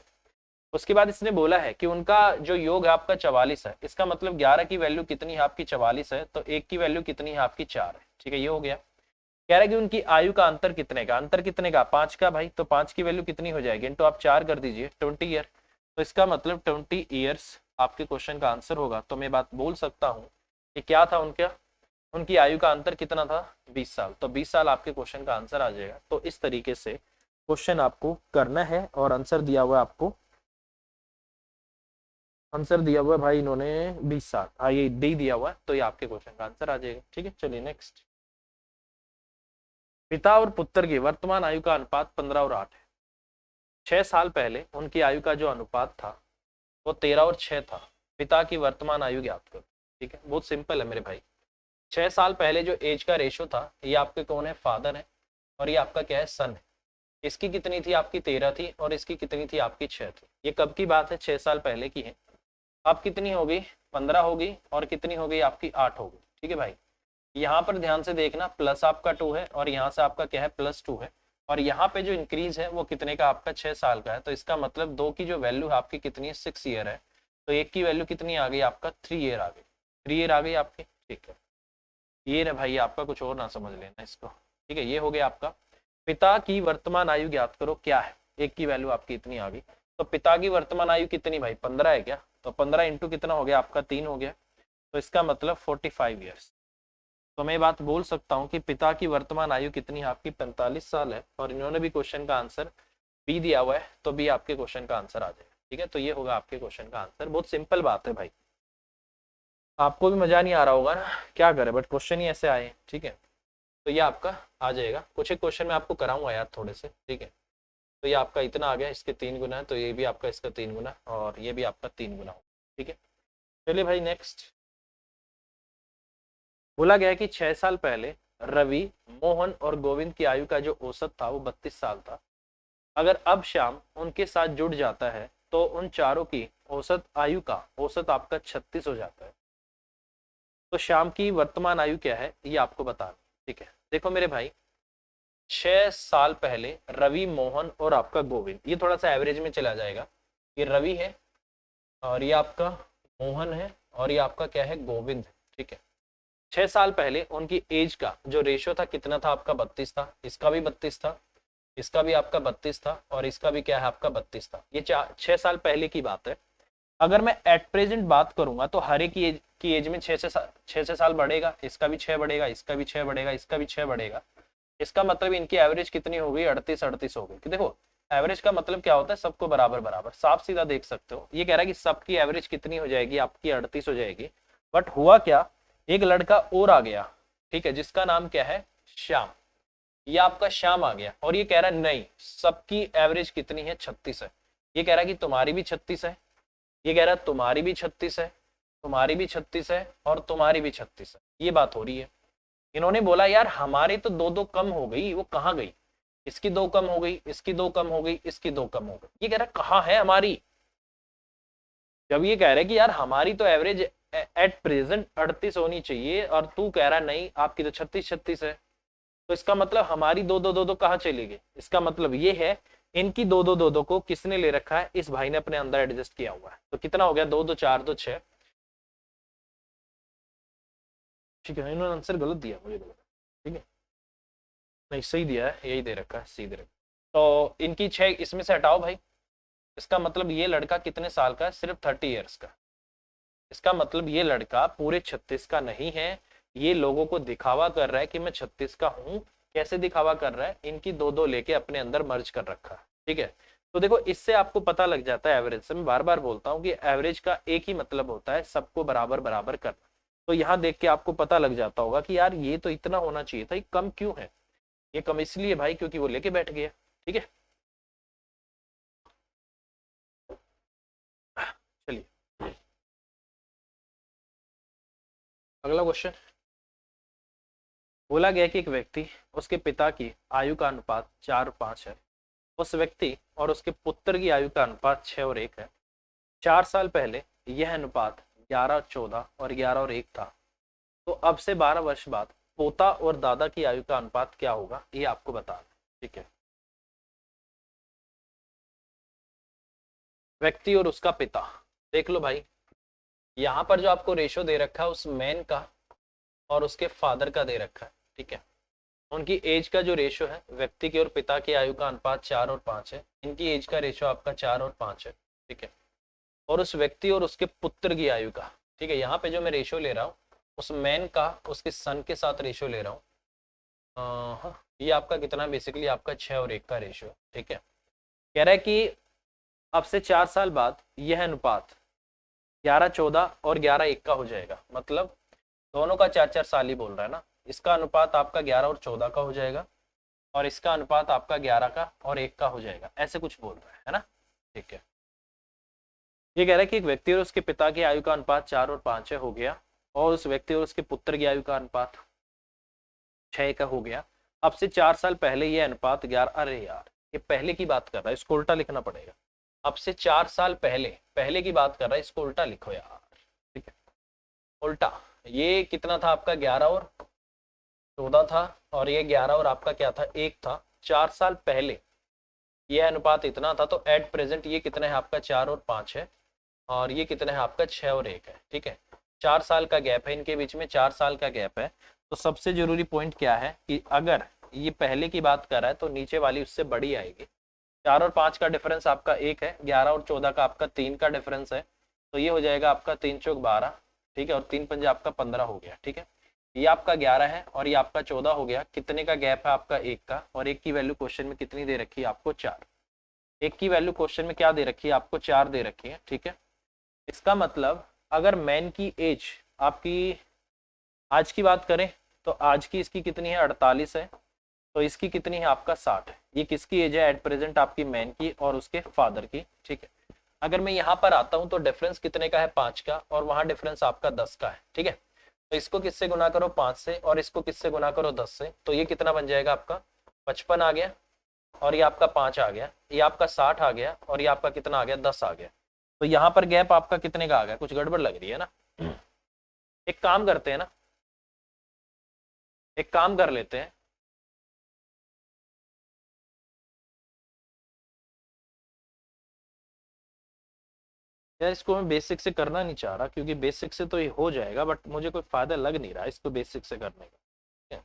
उसके बाद इसने बोला है कि उनका जो योग है आपका 44 है। इसका मतलब 11 की वैल्यू कितनी है आपकी? 44 है, तो 1 की वैल्यू कितनी है आपकी? 4 है। ठीक है, ये हो गया। कह रहा है कि उनकी आयु का अंतर कितने का? अंतर कितने का? 5 का भाई। तो 5 की वैल्यू कितनी हो जाएगी? इनटू आप 4 कर दीजिए, 20 ईयर। तो इसका मतलब 20 ईयर्स आपके क्वेश्चन का आंसर होगा। तो मैं बात बोल सकता हूँ कि क्या था उनका, उनकी आयु का अंतर कितना था? 20 साल। तो 20 साल आपके क्वेश्चन का आंसर आ जाएगा। तो इस तरीके से क्वेश्चन आपको करना है, और आंसर दिया हुआ है आपको, आंसर दिया हुआ है भाई इन्होंने 20 साल। हाँ, ये डी दिया हुआ है, तो ये आपके क्वेश्चन का आंसर आ जाएगा। ठीक है, चलिए नेक्स्ट। पिता और पुत्र की वर्तमान आयु का अनुपात 15 और 8 है। 6 साल पहले उनकी आयु का जो अनुपात था वो 13 और 6 था। पिता की वर्तमान आयु ज्ञात करो। ठीक है, बहुत सिंपल है मेरे भाई। 6 साल पहले जो एज का रेशो था, ये आपके कौन है? फादर है, और ये आपका क्या है? सन है। इसकी कितनी थी आपकी? 13 थी, और इसकी कितनी थी आपकी? 6 थी। ये कब की बात है? 6 साल पहले की है। अब कितनी हो गई? 15 हो गई, और कितनी हो गई आपकी? 8 हो गई। ठीक है भाई, यहाँ पर ध्यान से देखना, प्लस आपका 2 है, और यहाँ से आपका क्या है? +2 है। और यहाँ पे जो इंक्रीज है वो कितने का? आपका 6 साल का है। तो इसका मतलब 2 की जो वैल्यू है आपकी कितनी है? 6 ईयर है। तो 1 की वैल्यू कितनी आ गई? आपका 3 ईयर आ गई। 3 ईयर आ गई आपकी। ठीक है, ये ना भाई आपका, कुछ और ना समझ लेना इसको। ठीक है, ये हो गया आपका। पिता की वर्तमान आयु ज्ञात करो। क्या है? 1 की वैल्यू आपकी इतनी आ गई। तो पिता की वर्तमान आयु कितनी भाई? 15 है क्या? तो 15 इंटू कितना हो गया आपका? 3 हो गया। तो इसका मतलब 45 ईयर्स। तो मैं बात बोल सकता हूँ कि पिता की वर्तमान आयु कितनी है आपकी? 45 साल है, और इन्होंने भी क्वेश्चन का आंसर बी दिया हुआ है, तो बी आपके क्वेश्चन का आंसर आ जाएगा। ठीक है, तो ये होगा आपके क्वेश्चन का आंसर। बहुत सिंपल बात है भाई, आपको भी मजा नहीं आ रहा होगा ना, क्या करें, बट क्वेश्चन ही ऐसे आए। ठीक है, तो ये आपका आ जाएगा। कुछ एक क्वेश्चन मैं आपको कराऊंगा यार थोड़े से। ठीक है, तो ये आपका इतना आ गया, इसके 3 गुना है, तो ये भी आपका इसका 3 गुना, और ये भी आपका 3 गुना होगा। ठीक है, चलिए भाई नेक्स्ट। बोला गया है कि 6 साल पहले रवि, मोहन और गोविंद की आयु का जो औसत था वो 32 साल था। अगर अब श्याम उनके साथ जुड़ जाता है तो उन चारों की औसत आयु का औसत आपका 36 हो जाता है। तो श्याम की वर्तमान आयु क्या है ये आपको बताना। ठीक है, देखो मेरे भाई, 6 साल पहले रवि, मोहन और आपका गोविंद, ये थोड़ा सा एवरेज में चला जाएगा। ये रवि है, और ये आपका मोहन है, और ये आपका क्या है? गोविंद है। ठीक है, 6 साल पहले उनकी एज का जो रेशियो था कितना था आपका? 32 था। इसका भी 32 था, इसका भी आपका 32 था, और इसका भी क्या है? आपका 32 था। ये 6 साल पहले की बात है। अगर मैं एट प्रेजेंट बात करूंगा तो हर एक की एज में 6 से साल बढ़ेगा। इसका भी 6 बढ़ेगा, इसका भी 6 बढ़ेगा, इसका भी 6 बढ़ेगा। इसका मतलब इनकी एवरेज कितनी हो गई? 38 हो गई। कि देखो, एवरेज का मतलब क्या होता है? सबको बराबर बराबर, साफ सीधा देख सकते हो। ये कह रहा है कि सबकी एवरेज कितनी हो जाएगी? आपकी 38 हो जाएगी। बट हुआ क्या, एक लड़का और आ गया, ठीक है, जिसका नाम क्या है? श्याम। ये आपका श्याम आ गया, और ये कह रहा है नहीं, सबकी एवरेज कितनी है? 36 है। ये कह रहा है कि तुम्हारी भी 36 है, ये कह रहा है तुम्हारी भी 36 है, तुम्हारी भी 36 है, और तुम्हारी भी 36 है। ये बात हो रही है। इन्होंने बोला यार हमारी तो दो दो कम हो गई, वो कहाँ गई? इसकी 2 कम हो गई, इसकी 2 कम हो गई, इसकी 2 कम हो गई। ये कह रहा है कहाँ है हमारी? जब ये कह रहे कि यार हमारी तो एवरेज एट प्रेजेंट 38 होनी चाहिए, और तू कह रहा नहीं आपकी तो 36 है, तो इसका मतलब हमारी 2 2 2 2 कहाँ चली गई? इसका मतलब ये है इनकी 2 2 2 2 को किसने ले रखा है? इस भाई ने अपने अंदर एडजस्ट किया हुआ है। तो कितना हो गया? 2 2 4 2 6। ठीक है, इन्होंने आंसर गलत दिया, मुझे लगा। ठीक है, नहीं सही दिया है, यही दे रखा है, सही दे रखा है। तो इनकी 6 इसमें से हटाओ भाई। इसका मतलब ये लड़का कितने साल का है? सिर्फ 30 ईयर्स का। इसका मतलब ये लड़का पूरे 36 का नहीं है, ये लोगों को दिखावा कर रहा है कि मैं 36 का हूं। कैसे दिखावा कर रहा है? इनकी 2 2 लेके अपने अंदर मर्ज कर रखा है। ठीक है, तो देखो इससे आपको पता लग जाता है एवरेज से। मैं बार बार बोलता हूँ कि एवरेज का एक ही मतलब होता है, सबको बराबर बराबर करना। तो यहाँ देख के आपको पता लग जाता होगा कि यार ये तो इतना होना चाहिए था, ये कम क्यों है? ये कम इसलिए भाई क्योंकि वो लेके बैठ गया। ठीक है, चलिए अगला क्वेश्चन। बोला गया कि एक व्यक्ति, उसके पिता की आयु का अनुपात 4:5 है। उस व्यक्ति और उसके पुत्र की आयु का अनुपात 6:1 है। 4 साल पहले यह अनुपात 11 और 14 और 11 और 1 था, तो अब से 12 वर्ष बाद पोता और दादा की आयु का अनुपात क्या होगा, ये आपको बताना है। ठीक है, व्यक्ति और उसका पिता। देख लो भाई, यहाँ पर जो आपको रेशो दे रखा है उस मैन का और उसके फादर का दे रखा है। ठीक है, उनकी एज का जो रेशो है, व्यक्ति की और पिता की आयु का अनुपात 4 और 5 है, इनकी एज का रेशो आपका 4 और 5 है। ठीक है, और उस व्यक्ति और उसके पुत्र की आयु का, ठीक है, यहाँ पे जो मैं रेशो ले रहा हूँ उस मैन का उसके सन के साथ रेशो ले रहा हूँ। हाँ, ये आपका कितना, बेसिकली आपका 6 और 1 का रेशो है। ठीक है, कह रहा है कि अब से 4 साल बाद यह अनुपात 11-14 और 11-1 का हो जाएगा, मतलब दोनों का 4-4 साल ही बोल रहा है ना। इसका अनुपात आपका 11 और 14 का हो जाएगा और इसका अनुपात आपका 11 का और 1 का हो जाएगा, ऐसे कुछ बोल रहा है ना। ठीक है, ये कह रहा है कि एक व्यक्ति और उसके पिता की आयु का अनुपात 4 और 5 है, हो गया, और उस व्यक्ति और उसके पुत्र की आयु का अनुपात 6 का हो गया। अब से 4 साल पहले ये अनुपात 11, अरे यार ये पहले की बात कर रहा है, इसको उल्टा लिखना पड़ेगा। अब से 4 साल पहले, पहले की बात कर रहा है, इसको उल्टा लिखो यार। ठीक है, उल्टा, ये कितना था आपका, 11 और 14 था, और ये 11 और आपका क्या था, 1 था। 4 साल पहले ये अनुपात इतना था, तो एट प्रेजेंट ये कितना है आपका, 4 और 5 है, और ये कितना है आपका 6 और 1 है। ठीक है, 4 साल का गैप है इनके बीच में, 4 साल का गैप है। तो सबसे जरूरी पॉइंट क्या है कि अगर ये पहले की बात कर रहा है तो नीचे वाली उससे बड़ी आएगी। 4 और 5 का डिफरेंस आपका 1 है, 11 और 14 का आपका 3 का डिफरेंस है, तो ये हो जाएगा आपका 3 चौक 12। ठीक है, और 3 पंजे आपका 15 हो गया। ठीक है, ये आपका 11 है और ये आपका 14 हो गया। कितने का गैप है आपका, 1 का, और 1 की वैल्यू क्वेश्चन में कितनी दे रखी है आपको, 4। 1 की वैल्यू क्वेश्चन में क्या दे रखी है आपको, 4 दे रखी है। ठीक है, इसका मतलब अगर मैन की एज आपकी आज की बात करें तो आज की इसकी कितनी है, 48 है, तो इसकी कितनी है आपका 60 है। ये किसकी एज है एट प्रेजेंट, आपकी मैन की और उसके फादर की। ठीक है, अगर मैं यहाँ पर आता हूँ तो डिफरेंस कितने का है, 5 का, और वहां डिफरेंस आपका 10 का है। ठीक है, तो इसको किससे गुना करो, 5 से, और इसको किससे गुना करो, 10 से, तो ये कितना बन जाएगा आपका 55 आ गया, और ये आपका 5 आ गया, ये आपका 60 आ गया, और ये आपका कितना आ गया, 10 आ गया। तो यहाँ पर गैप आपका कितने का आ गया, कुछ गड़बड़ लग रही है ना। एक काम करते हैं ना, एक काम कर लेते हैं, यार इसको मैं बेसिक से करना नहीं चाह रहा, क्योंकि बेसिक से तो ये हो जाएगा, बट मुझे कोई फायदा लग नहीं रहा इसको बेसिक से करने का। ठीक है?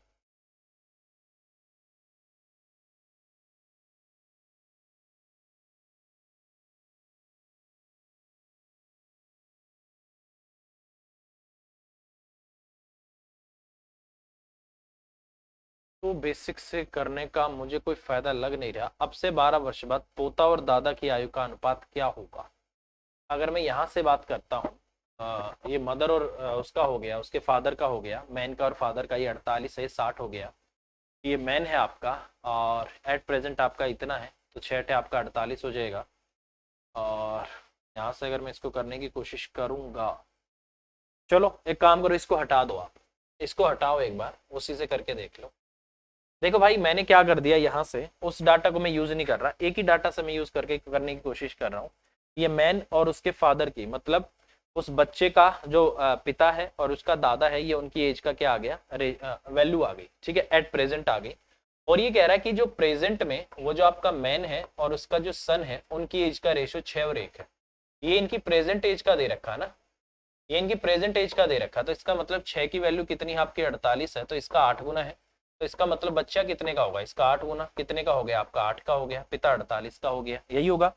तो बेसिक से करने का मुझे कोई फायदा लग नहीं रहा। अब से 12 वर्ष बाद पोता और दादा की आयु का अनुपात क्या होगा। अगर मैं यहाँ से बात करता हूँ, ये मदर और उसका हो गया, उसके फादर का हो गया, मैन का और फादर का, ये 48 है, 60 हो गया, ये मैन है आपका, और एट प्रेजेंट आपका इतना है, तो 6 आपका 48 हो जाएगा। और यहाँ से अगर मैं इसको करने की कोशिश करूँगा, चलो एक काम करो, इसको हटा दो आप, इसको हटाओ एक बार, उसी से करके देख लो। देखो भाई, मैंने क्या कर दिया, यहाँ से उस डाटा को मैं यूज नहीं कर रहा, एक ही डाटा से मैं यूज करके करने की कोशिश कर रहा हूँ। ये मैन और उसके फादर की, मतलब उस बच्चे का जो पिता है और उसका दादा है, ये उनकी एज का क्या आ गया, अरे वैल्यू आ गई। ठीक है, एट प्रेजेंट आ गई। और ये कह रहा है कि जो प्रेजेंट में वो जो आपका मैन है और उसका जो सन है, उनकी एज का रेशो 6 और 1 है। ये इनकी प्रेजेंट एज का दे रखा है ना, ये इनकी प्रेजेंट एज का दे रखा, तो इसका मतलब 6 की वैल्यू कितनी है आपकी, 48 है, तो इसका 8 गुना है। तो इसका मतलब बच्चा कितने का होगा, इसका 8 गुना, कितने का हो गया आपका, 8 का हो गया, पिता 48 का हो गया, यही होगा।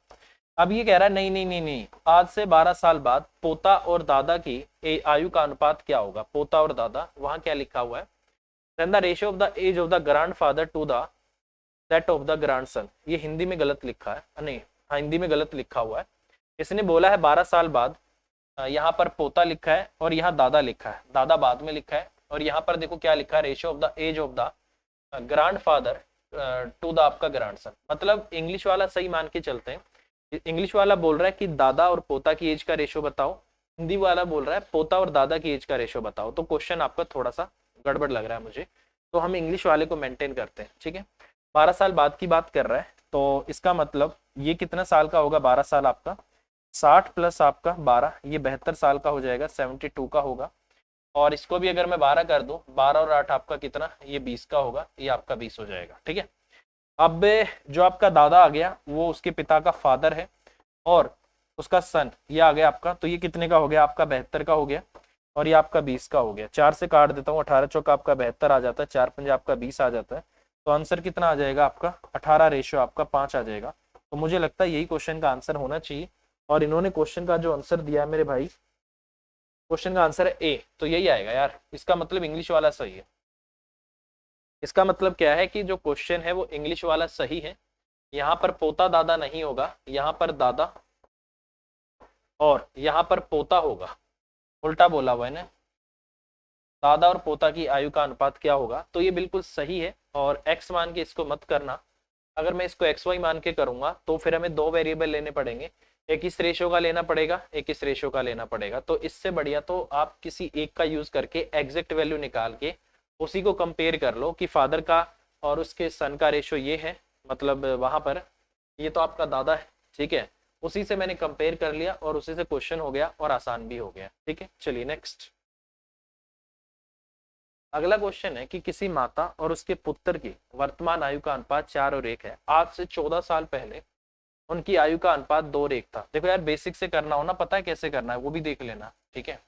अब ये कह रहा है नहीं नहीं नहीं नहीं, आज से 12 साल बाद पोता और दादा की आयु का अनुपात क्या होगा। पोता और दादा, वहां क्या लिखा हुआ है, then the ratio of the age of the grandfather to the that of the grandson. ये हिंदी में गलत लिखा है, नहीं हाँ हिंदी में गलत लिखा हुआ है। इसने बोला है 12 साल बाद, यहाँ पर पोता लिखा है और यहाँ दादा लिखा है, दादा बाद में लिखा है, और यहाँ पर देखो क्या लिखा है, ratio of the age of the grandfather to the आपका ग्रैंडसन। मतलब इंग्लिश वाला सही मान के चलते हैं, इंग्लिश वाला बोल रहा है कि दादा और पोता की एज का रेशियो बताओ, हिंदी वाला बोल रहा है पोता और दादा की एज का रेशियो बताओ। तो क्वेश्चन आपका थोड़ा सा गड़बड़ लग रहा है मुझे, तो हम इंग्लिश वाले को मेंटेन करते हैं। ठीक है, 12 साल बाद की बात कर रहा है, तो इसका मतलब ये कितना साल का होगा, 12 साल आपका 60 प्लस आपका 12, ये 72 साल का हो जाएगा, 72 का होगा। और इसको भी अगर मैं 12 कर दूं, 12 और 8 आपका कितना, ये 20 का होगा, ये आपका 20 हो जाएगा। ठीक है, अब जो आपका दादा आ गया वो उसके पिता का फादर है, और उसका सन ये आ गया आपका, तो ये कितने का हो गया आपका, 72 का हो गया, और ये आपका 20 का हो गया। 4 से काट देता हूँ, 18 चौका आपका 72 आ जाता है, 4 पंजे आपका 20 आ जाता है। तो आंसर कितना आ जाएगा आपका, 18 रेशियो आपका 5 आ जाएगा। तो मुझे लगता है यही क्वेश्चन का आंसर होना चाहिए। और इन्होंने क्वेश्चन का जो आंसर दिया है मेरे भाई, क्वेश्चन का आंसर है ए, तो यही आएगा यार। इसका मतलब इंग्लिश वाला सही है। इसका मतलब क्या है कि जो क्वेश्चन है वो इंग्लिश वाला सही है। यहाँ पर पोता दादा नहीं होगा, यहाँ पर दादा और यहाँ पर पोता होगा, उल्टा बोला हुआ है ना। दादा और पोता की आयु का अनुपात क्या होगा, तो ये बिल्कुल सही है। और x मान के इसको मत करना। अगर मैं इसको xy मान के करूंगा तो फिर हमें दो वेरिएबल लेने पड़ेंगे, एक इस रेशो का लेना पड़ेगा, एक इस रेशो का लेना पड़ेगा। तो इससे बढ़िया तो आप किसी एक का यूज करके एग्जैक्ट वैल्यू निकाल के उसी को कंपेयर कर लो कि फादर का और उसके सन का रेशो ये है, मतलब वहां पर ये तो आपका दादा है, ठीक है। उसी से मैंने कंपेयर कर लिया और उसी से क्वेश्चन हो गया और आसान भी हो गया। ठीक है, चलिए नेक्स्ट। अगला क्वेश्चन है कि किसी माता और उसके पुत्र की वर्तमान आयु का अनुपात 4 और 1 है। आज से 14 साल पहले उनकी आयु का अनुपात 2 और 1 था। देखो यार, बेसिक से करना हो ना, पता है कैसे करना है वो भी देख लेना। ठीक है,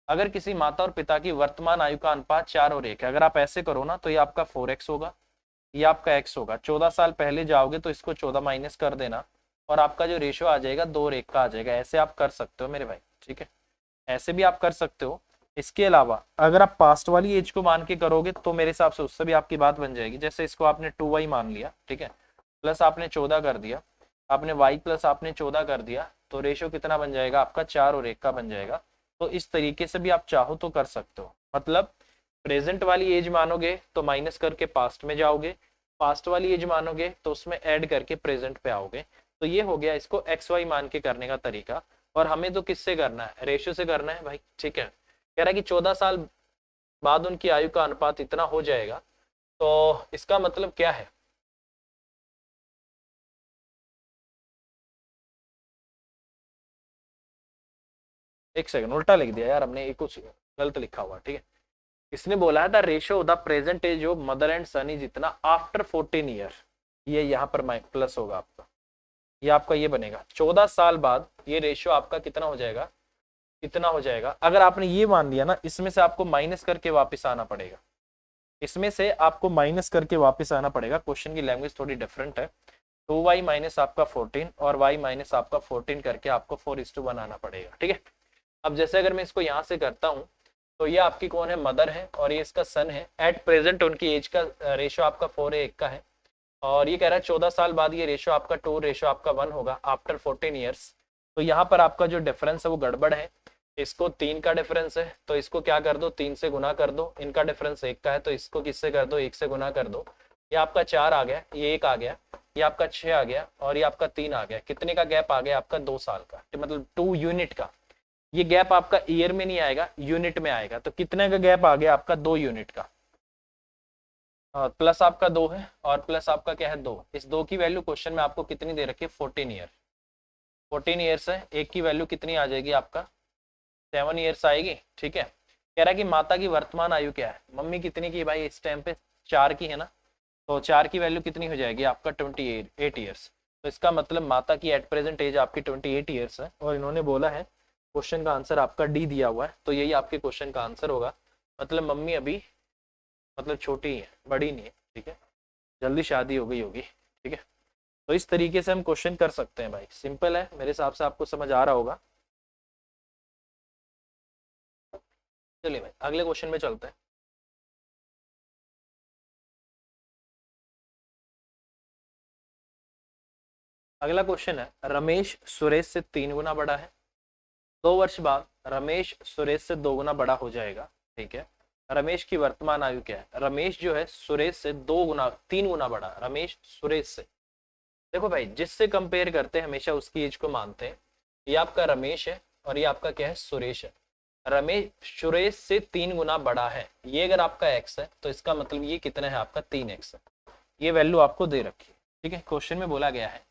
अगर किसी माता और पिता की वर्तमान आयु का अनुपात 4 और 1 है, अगर आप ऐसे करो ना तो ये आपका 4x होगा, ये आपका x होगा। 14 साल पहले जाओगे तो इसको 14 माइनस कर देना और आपका जो रेशियो आ जाएगा 2 और 1 का आ जाएगा। ऐसे आप कर सकते हो मेरे भाई, ठीक है, ऐसे भी आप कर सकते हो। इसके अलावा अगर आप पास्ट वाली एज को मान के करोगे तो मेरे हिसाब से उससे भी आपकी बात बन जाएगी। जैसे इसको आपने 2y मान लिया, ठीक है, प्लस आपने 14 कर दिया, आपने y प्लस आपने 14 कर दिया, तो रेशियो कितना बन जाएगा आपका, 4 और 1 का बन जाएगा। तो इस तरीके से भी आप चाहो तो कर सकते हो। मतलब प्रेजेंट वाली एज मानोगे तो माइनस करके पास्ट में जाओगे, पास्ट वाली एज मानोगे तो उसमें ऐड करके प्रेजेंट पे आओगे। तो ये हो गया इसको एक्स वाई मान के करने का तरीका। और हमें तो किससे करना है, रेशियो से करना है भाई। ठीक है, कह रहा है कि 14 साल बाद उनकी आयु का अनुपात इतना हो जाएगा। तो इसका मतलब क्या है, एक सेकंड, उल्टा लिख दिया यार हमने, एक कुछ गलत लिखा हुआ। ठीक है, इसने बोला है the ratio the present age of mother and son is इतना आफ्टर 14 ईयर। ये यहाँ पर प्लस होगा आपका, ये आपका ये बनेगा 14 साल बाद ये रेशियो आपका कितना हो जाएगा, इतना हो जाएगा। अगर आपने ये मान लिया ना, इसमें से आपको माइनस करके वापस आना पड़ेगा, इसमें से आपको माइनस करके वापस आना पड़ेगा। क्वेश्चन की लैंग्वेज थोड़ी डिफरेंट है। 2y माइनस आपका 14 और y माइनस आपका 14 करके आपको 4:1 आना पड़ेगा। ठीक है, अब जैसे अगर मैं इसको यहाँ से करता हूँ तो ये आपकी कौन है, मदर है, और ये इसका सन है। एट प्रेजेंट उनकी एज का रेशियो आपका 4:1 का है। और ये कह रहा है 14 साल बाद ये रेशियो आपका 2 रेशियो आपका 1 होगा आफ्टर 14 ईयर्स। तो यहाँ पर आपका जो डिफरेंस है वो गड़बड़ है। इसको 3 का डिफरेंस है तो इसको क्या कर दो, 3 से गुना कर दो। इनका डिफरेंस 1 का है तो इसको किससे कर दो, 1 से गुना कर दो। ये आपका 4 आ गया, ये 1 आ गया, ये आपका 6 आ गया और ये आपका 3 आ गया। कितने का गैप आ गया आपका, 2 साल का, मतलब 2 यूनिट का। ये गैप आपका ईयर में नहीं आएगा, यूनिट में आएगा। तो कितने का गैप आ गया आपका, 2 यूनिट का। प्लस आपका 2 है और प्लस आपका क्या है, 2। इस 2 की वैल्यू क्वेश्चन में आपको कितनी दे रखी है, 14 ईयर। 14 ईयर्स है, एक की वैल्यू कितनी आ जाएगी आपका, 7 ईयर्स आएगी। ठीक है, कह रहा है कि माता की वर्तमान आयु क्या है, मम्मी कितनी की भाई इस टाइम पे, 4 की है ना। तो 4 की वैल्यू कितनी हो जाएगी आपका, 28 ईयर्स। तो इसका मतलब माता की एट प्रेजेंट एज आपकी 28 ईयर्स है। और इन्होंने बोला है क्वेश्चन का आंसर आपका डी दिया हुआ है, तो यही आपके क्वेश्चन का आंसर होगा। मतलब मम्मी अभी मतलब छोटी ही है, बड़ी नहीं है। ठीक है, जल्दी शादी हो गई होगी। ठीक है, तो इस तरीके से हम क्वेश्चन कर सकते हैं भाई, सिंपल है मेरे हिसाब से, आपको समझ आ रहा होगा। चलिए भाई अगले क्वेश्चन में चलते हैं। अगला क्वेश्चन है, रमेश सुरेश से 3 गुना बड़ा है। 2 वर्ष बाद रमेश सुरेश से 2 गुना बड़ा हो जाएगा। ठीक है, रमेश की वर्तमान आयु क्या है, रमेश जो है सुरेश से 2 गुना 3 गुना बड़ा, रमेश सुरेश से। देखो भाई, जिससे कंपेयर करते हैं हमेशा उसकी एज को मानते हैं। ये आपका रमेश है और ये आपका क्या है, सुरेश है। रमेश सुरेश से 3 गुना बड़ा है, ये अगर आपका एक्स है तो इसका मतलब ये कितना है आपका, 3x है। ये वैल्यू आपको दे रखी है। ठीक है, क्वेश्चन में बोला गया है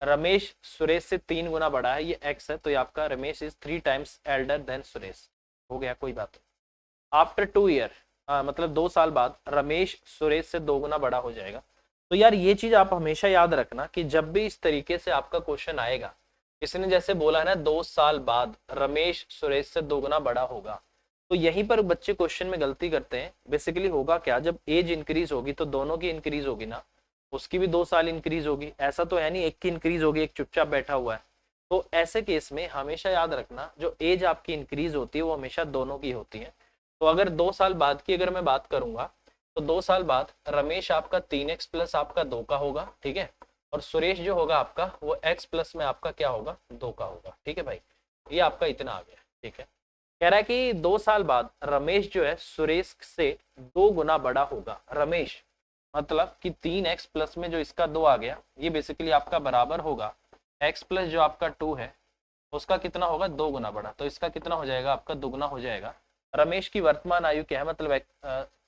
रमेश सुरेश से 3 गुना बड़ा है, ये x है, तो ये आपका Ramesh is 3 times elder than Suresh. हो गया, कोई बात नहीं। आफ्टर 2 ईयर, मतलब 2 साल बाद रमेश सुरेश से 2 गुना बड़ा हो जाएगा। तो यार ये चीज आप हमेशा याद रखना कि जब भी इस तरीके से आपका क्वेश्चन आएगा, इसने जैसे बोला है ना 2 साल बाद रमेश सुरेश से 2 गुना बड़ा होगा, तो यहीं पर बच्चे क्वेश्चन में गलती करते हैं। बेसिकली होगा क्या, जब एज इंक्रीज होगी तो दोनों की इंक्रीज होगी ना, उसकी भी 2 साल इंक्रीज होगी, ऐसा तो है नहीं एक की इंक्रीज होगी एक चुपचाप बैठा हुआ है। तो ऐसे केस में हमेशा याद रखना जो एज आपकी इंक्रीज होती है वो हमेशा दोनों की होती है। तो अगर 2 साल बाद की अगर मैं बात करूंगा, तो 2 साल बाद रमेश आपका 3x प्लस आपका 2 का होगा, ठीक है, और सुरेश जो होगा आपका वो x प्लस में आपका क्या होगा, 2 का होगा, ठीक है भाई। ये आपका इतना आ गया, ठीक है। कह रहा है कि 2 साल बाद रमेश जो है सुरेश से 2 गुना बड़ा होगा। रमेश मतलब कि 3x प्लस में जो इसका 2 आ गया, ये बेसिकली आपका बराबर होगा x प्लस जो आपका 2 है उसका कितना होगा, 2 गुना बड़ा, तो इसका कितना हो जाएगा आपका, दुगुना हो जाएगा। रमेश की वर्तमान आयु क्या है, मतलब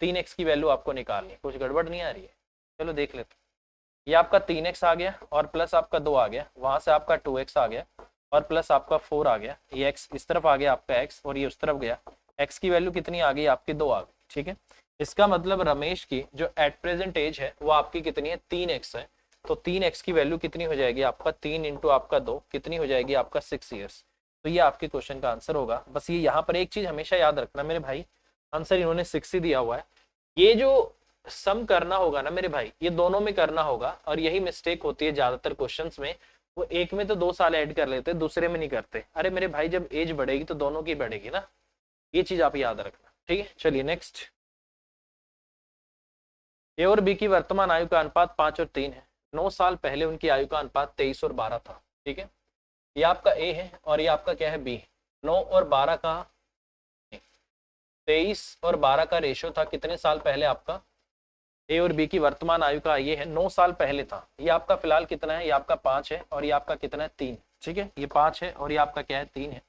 3x की वैल्यू आपको निकालनी है, कुछ गड़बड़ नहीं आ रही है, चलो देख लेते। ये आपका 3x आ गया और प्लस आपका 2 आ गया, वहां से आपका 2x आ गया और प्लस आपका 4 आ गया, ये x इस तरफ आ गया आपका x और ये उस तरफ गया, x की वैल्यू कितनी आ गई आपकी, 2 आ गई, ठीक है। इसका मतलब रमेश की जो एट प्रेजेंट एज है वो आपकी कितनी है, 3x है। तो 3x की वैल्यू कितनी हो जाएगी आपका, 3 इंटू आपका 2 कितनी हो जाएगी आपका, 6 ईयर्स। तो ये आपके क्वेश्चन का आंसर होगा। बस ये यहाँ पर एक चीज हमेशा याद रखना मेरे भाई, आंसर इन्होंने 6 ही दिया हुआ है, ये जो सम करना होगा ना मेरे भाई ये दोनों में करना होगा, और यही मिस्टेक होती है ज्यादातर क्वेश्चंस में, वो एक में तो 2 साल ऐड कर लेते दूसरे में नहीं करते। अरे मेरे भाई जब एज बढ़ेगी तो दोनों की बढ़ेगी ना, ये चीज आप याद रखना, ठीक है। चलिए नेक्स्ट, ए और बी की वर्तमान आयु का अनुपात 5 और 3 है। 9 साल पहले उनकी आयु का अनुपात 23 और 12 था, ठीक है। ये आपका ए है और ये आपका क्या है, बी। 9 और 12 का 23 और 12 का रेशियो था कितने साल पहले आपका, ए और बी की वर्तमान आयु का ये है 9 साल पहले था। ये आपका फिलहाल कितना है, ये आपका 5 है और ये आपका कितना है, 3, ठीक है। ये 5 है और ये आपका क्या है, 3 है।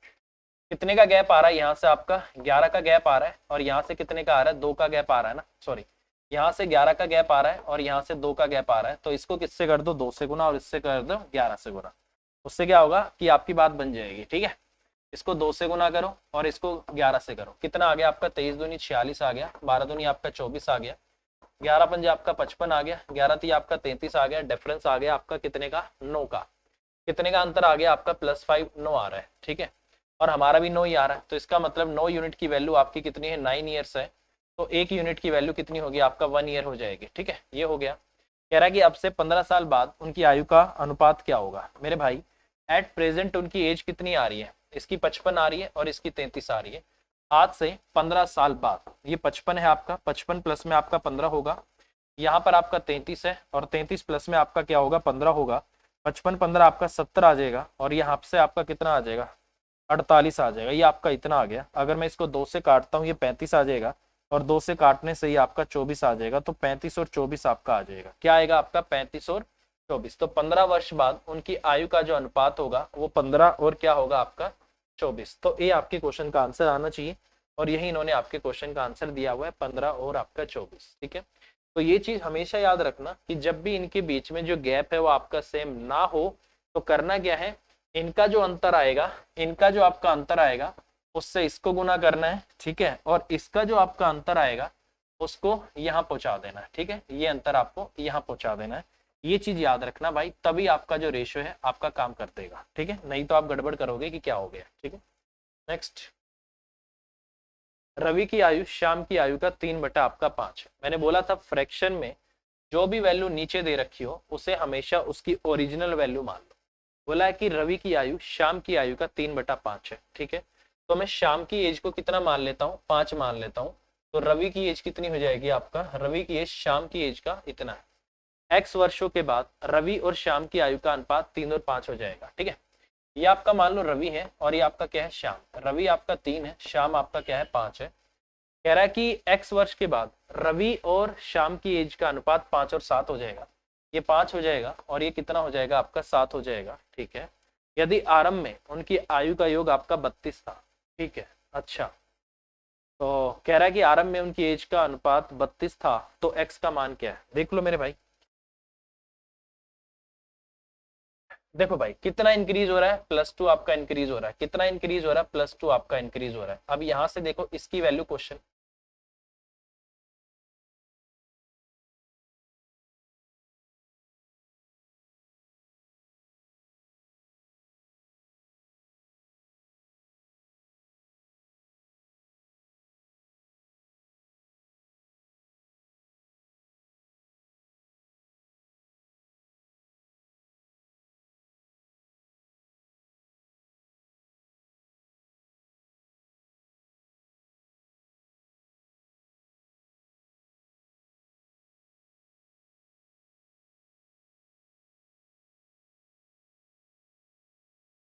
कितने का गैप आ रहा है यहाँ से आपका, 11 का गैप आ रहा है, और यहाँ से कितने का आ रहा है, 2 का गैप आ रहा है ना, सॉरी यहाँ से 11 का गैप आ रहा है और यहाँ से 2 का गैप आ रहा है। तो इसको किससे कर दो, 2 से गुना, और इससे कर दो 11 से गुना। उससे क्या होगा कि आपकी बात बन जाएगी, ठीक है। इसको 2 से गुना करो और इसको 11 से करो, कितना आ गया आपका, 23 दूनी 46 आ गया, 12 दूनी आपका 24 आ गया, 11 पंजे आपका 55 आ गया, 11 ती आपका 33 आ गया, डिफरेंस आ गया आपका कितने का, 9 का। कितने का अंतर आ गया आपका, +5, 9 आ रहा है, ठीक है। और हमारा भी 9 ही आ रहा है, तो इसका मतलब 9 यूनिट की वैल्यू आपकी कितनी है, 9 ईयर्स है। तो 1 यूनिट की वैल्यू कितनी होगी आपका, 1 ईयर हो जाएगी, ठीक है। ये हो गया। कह रहा है कि अब से 15 साल बाद उनकी आयु का अनुपात क्या होगा। मेरे भाई एट प्रेजेंट उनकी एज कितनी आ रही है, इसकी 55 आ रही है और इसकी 33 आ रही है। आज से 15 साल बाद ये 55 है आपका, 55 प्लस में आपका 15 होगा, यहाँ पर आपका 33 है और 33 प्लस में आपका क्या होगा, 15 होगा। 55 15 आपका 70 आ जाएगा और यहाँ से आपका कितना आ जाएगा, 48 आ जाएगा। ये आपका इतना आ गया। अगर मैं इसको 2 से काटता हूँ ये 35 आ जाएगा और 2 से काटने से ही आपका 24 आ जाएगा। तो 35 और 24 आपका आ जाएगा, क्या आएगा आपका, 35 और 24। तो 15 वर्ष बाद उनकी आयु का जो अनुपात होगा वो 15 और क्या होगा आपका, 24। तो ये आपके क्वेश्चन का आंसर आना चाहिए और यही इन्होंने आपके क्वेश्चन का आंसर दिया हुआ है, 15 और आपका 24, ठीक है। तो ये चीज हमेशा याद रखना कि जब भी इनके बीच में जो गैप है वो आपका सेम ना हो तो करना क्या है, इनका जो अंतर आएगा, इनका जो आपका अंतर आएगा उससे इसको गुना करना है, ठीक है, और इसका जो आपका अंतर आएगा उसको यहाँ पहुंचा देना है, ठीक है। ये अंतर आपको यहाँ पहुंचा देना है, ये चीज याद रखना भाई, तभी आपका जो रेशियो है आपका काम कर देगा, ठीक है। नहीं तो आप गड़बड़ करोगे कि क्या हो गया, ठीक है। नेक्स्ट, रवि की आयु श्याम की आयु का 3/5 है। मैंने बोला था फ्रैक्शन में जो भी वैल्यू नीचे दे रखी हो उसे हमेशा उसकी ओरिजिनल वैल्यू मान लो। बोला है कि रवि की आयु श्याम की आयु का 3/5 है, ठीक है। तो मैं श्याम की एज को कितना मान लेता हूँ, 5 मान लेता हूँ। तो रवि की एज कितनी हो जाएगी आपका, रवि की एज श्याम की एज का इतना है। x वर्षों के बाद रवि और श्याम की आयु का अनुपात 3 और 5 हो जाएगा, ठीक है। ये आपका मान लो रवि है और ये आपका क्या है, श्याम। रवि आपका 3 है, श्याम आपका क्या है, 5 है। कह रहा है कि x वर्ष के बाद रवि और श्याम की एज का अनुपात 5 और 7 हो जाएगा। ये 5 हो जाएगा और ये कितना हो जाएगा आपका, 7 हो जाएगा, ठीक है। यदि आरंभ में उनकी आयु का योग आपका 32 था, ठीक है। अच्छा, तो कह रहा है कि आरंभ में उनकी एज का अनुपात 32 था तो x का मान क्या है, देख लो मेरे भाई। देखो भाई कितना इंक्रीज हो रहा है, +2 आपका इंक्रीज हो रहा है, कितना इंक्रीज हो रहा है, +2 आपका इंक्रीज हो रहा है। अब यहां से देखो इसकी वैल्यू क्वेश्चन,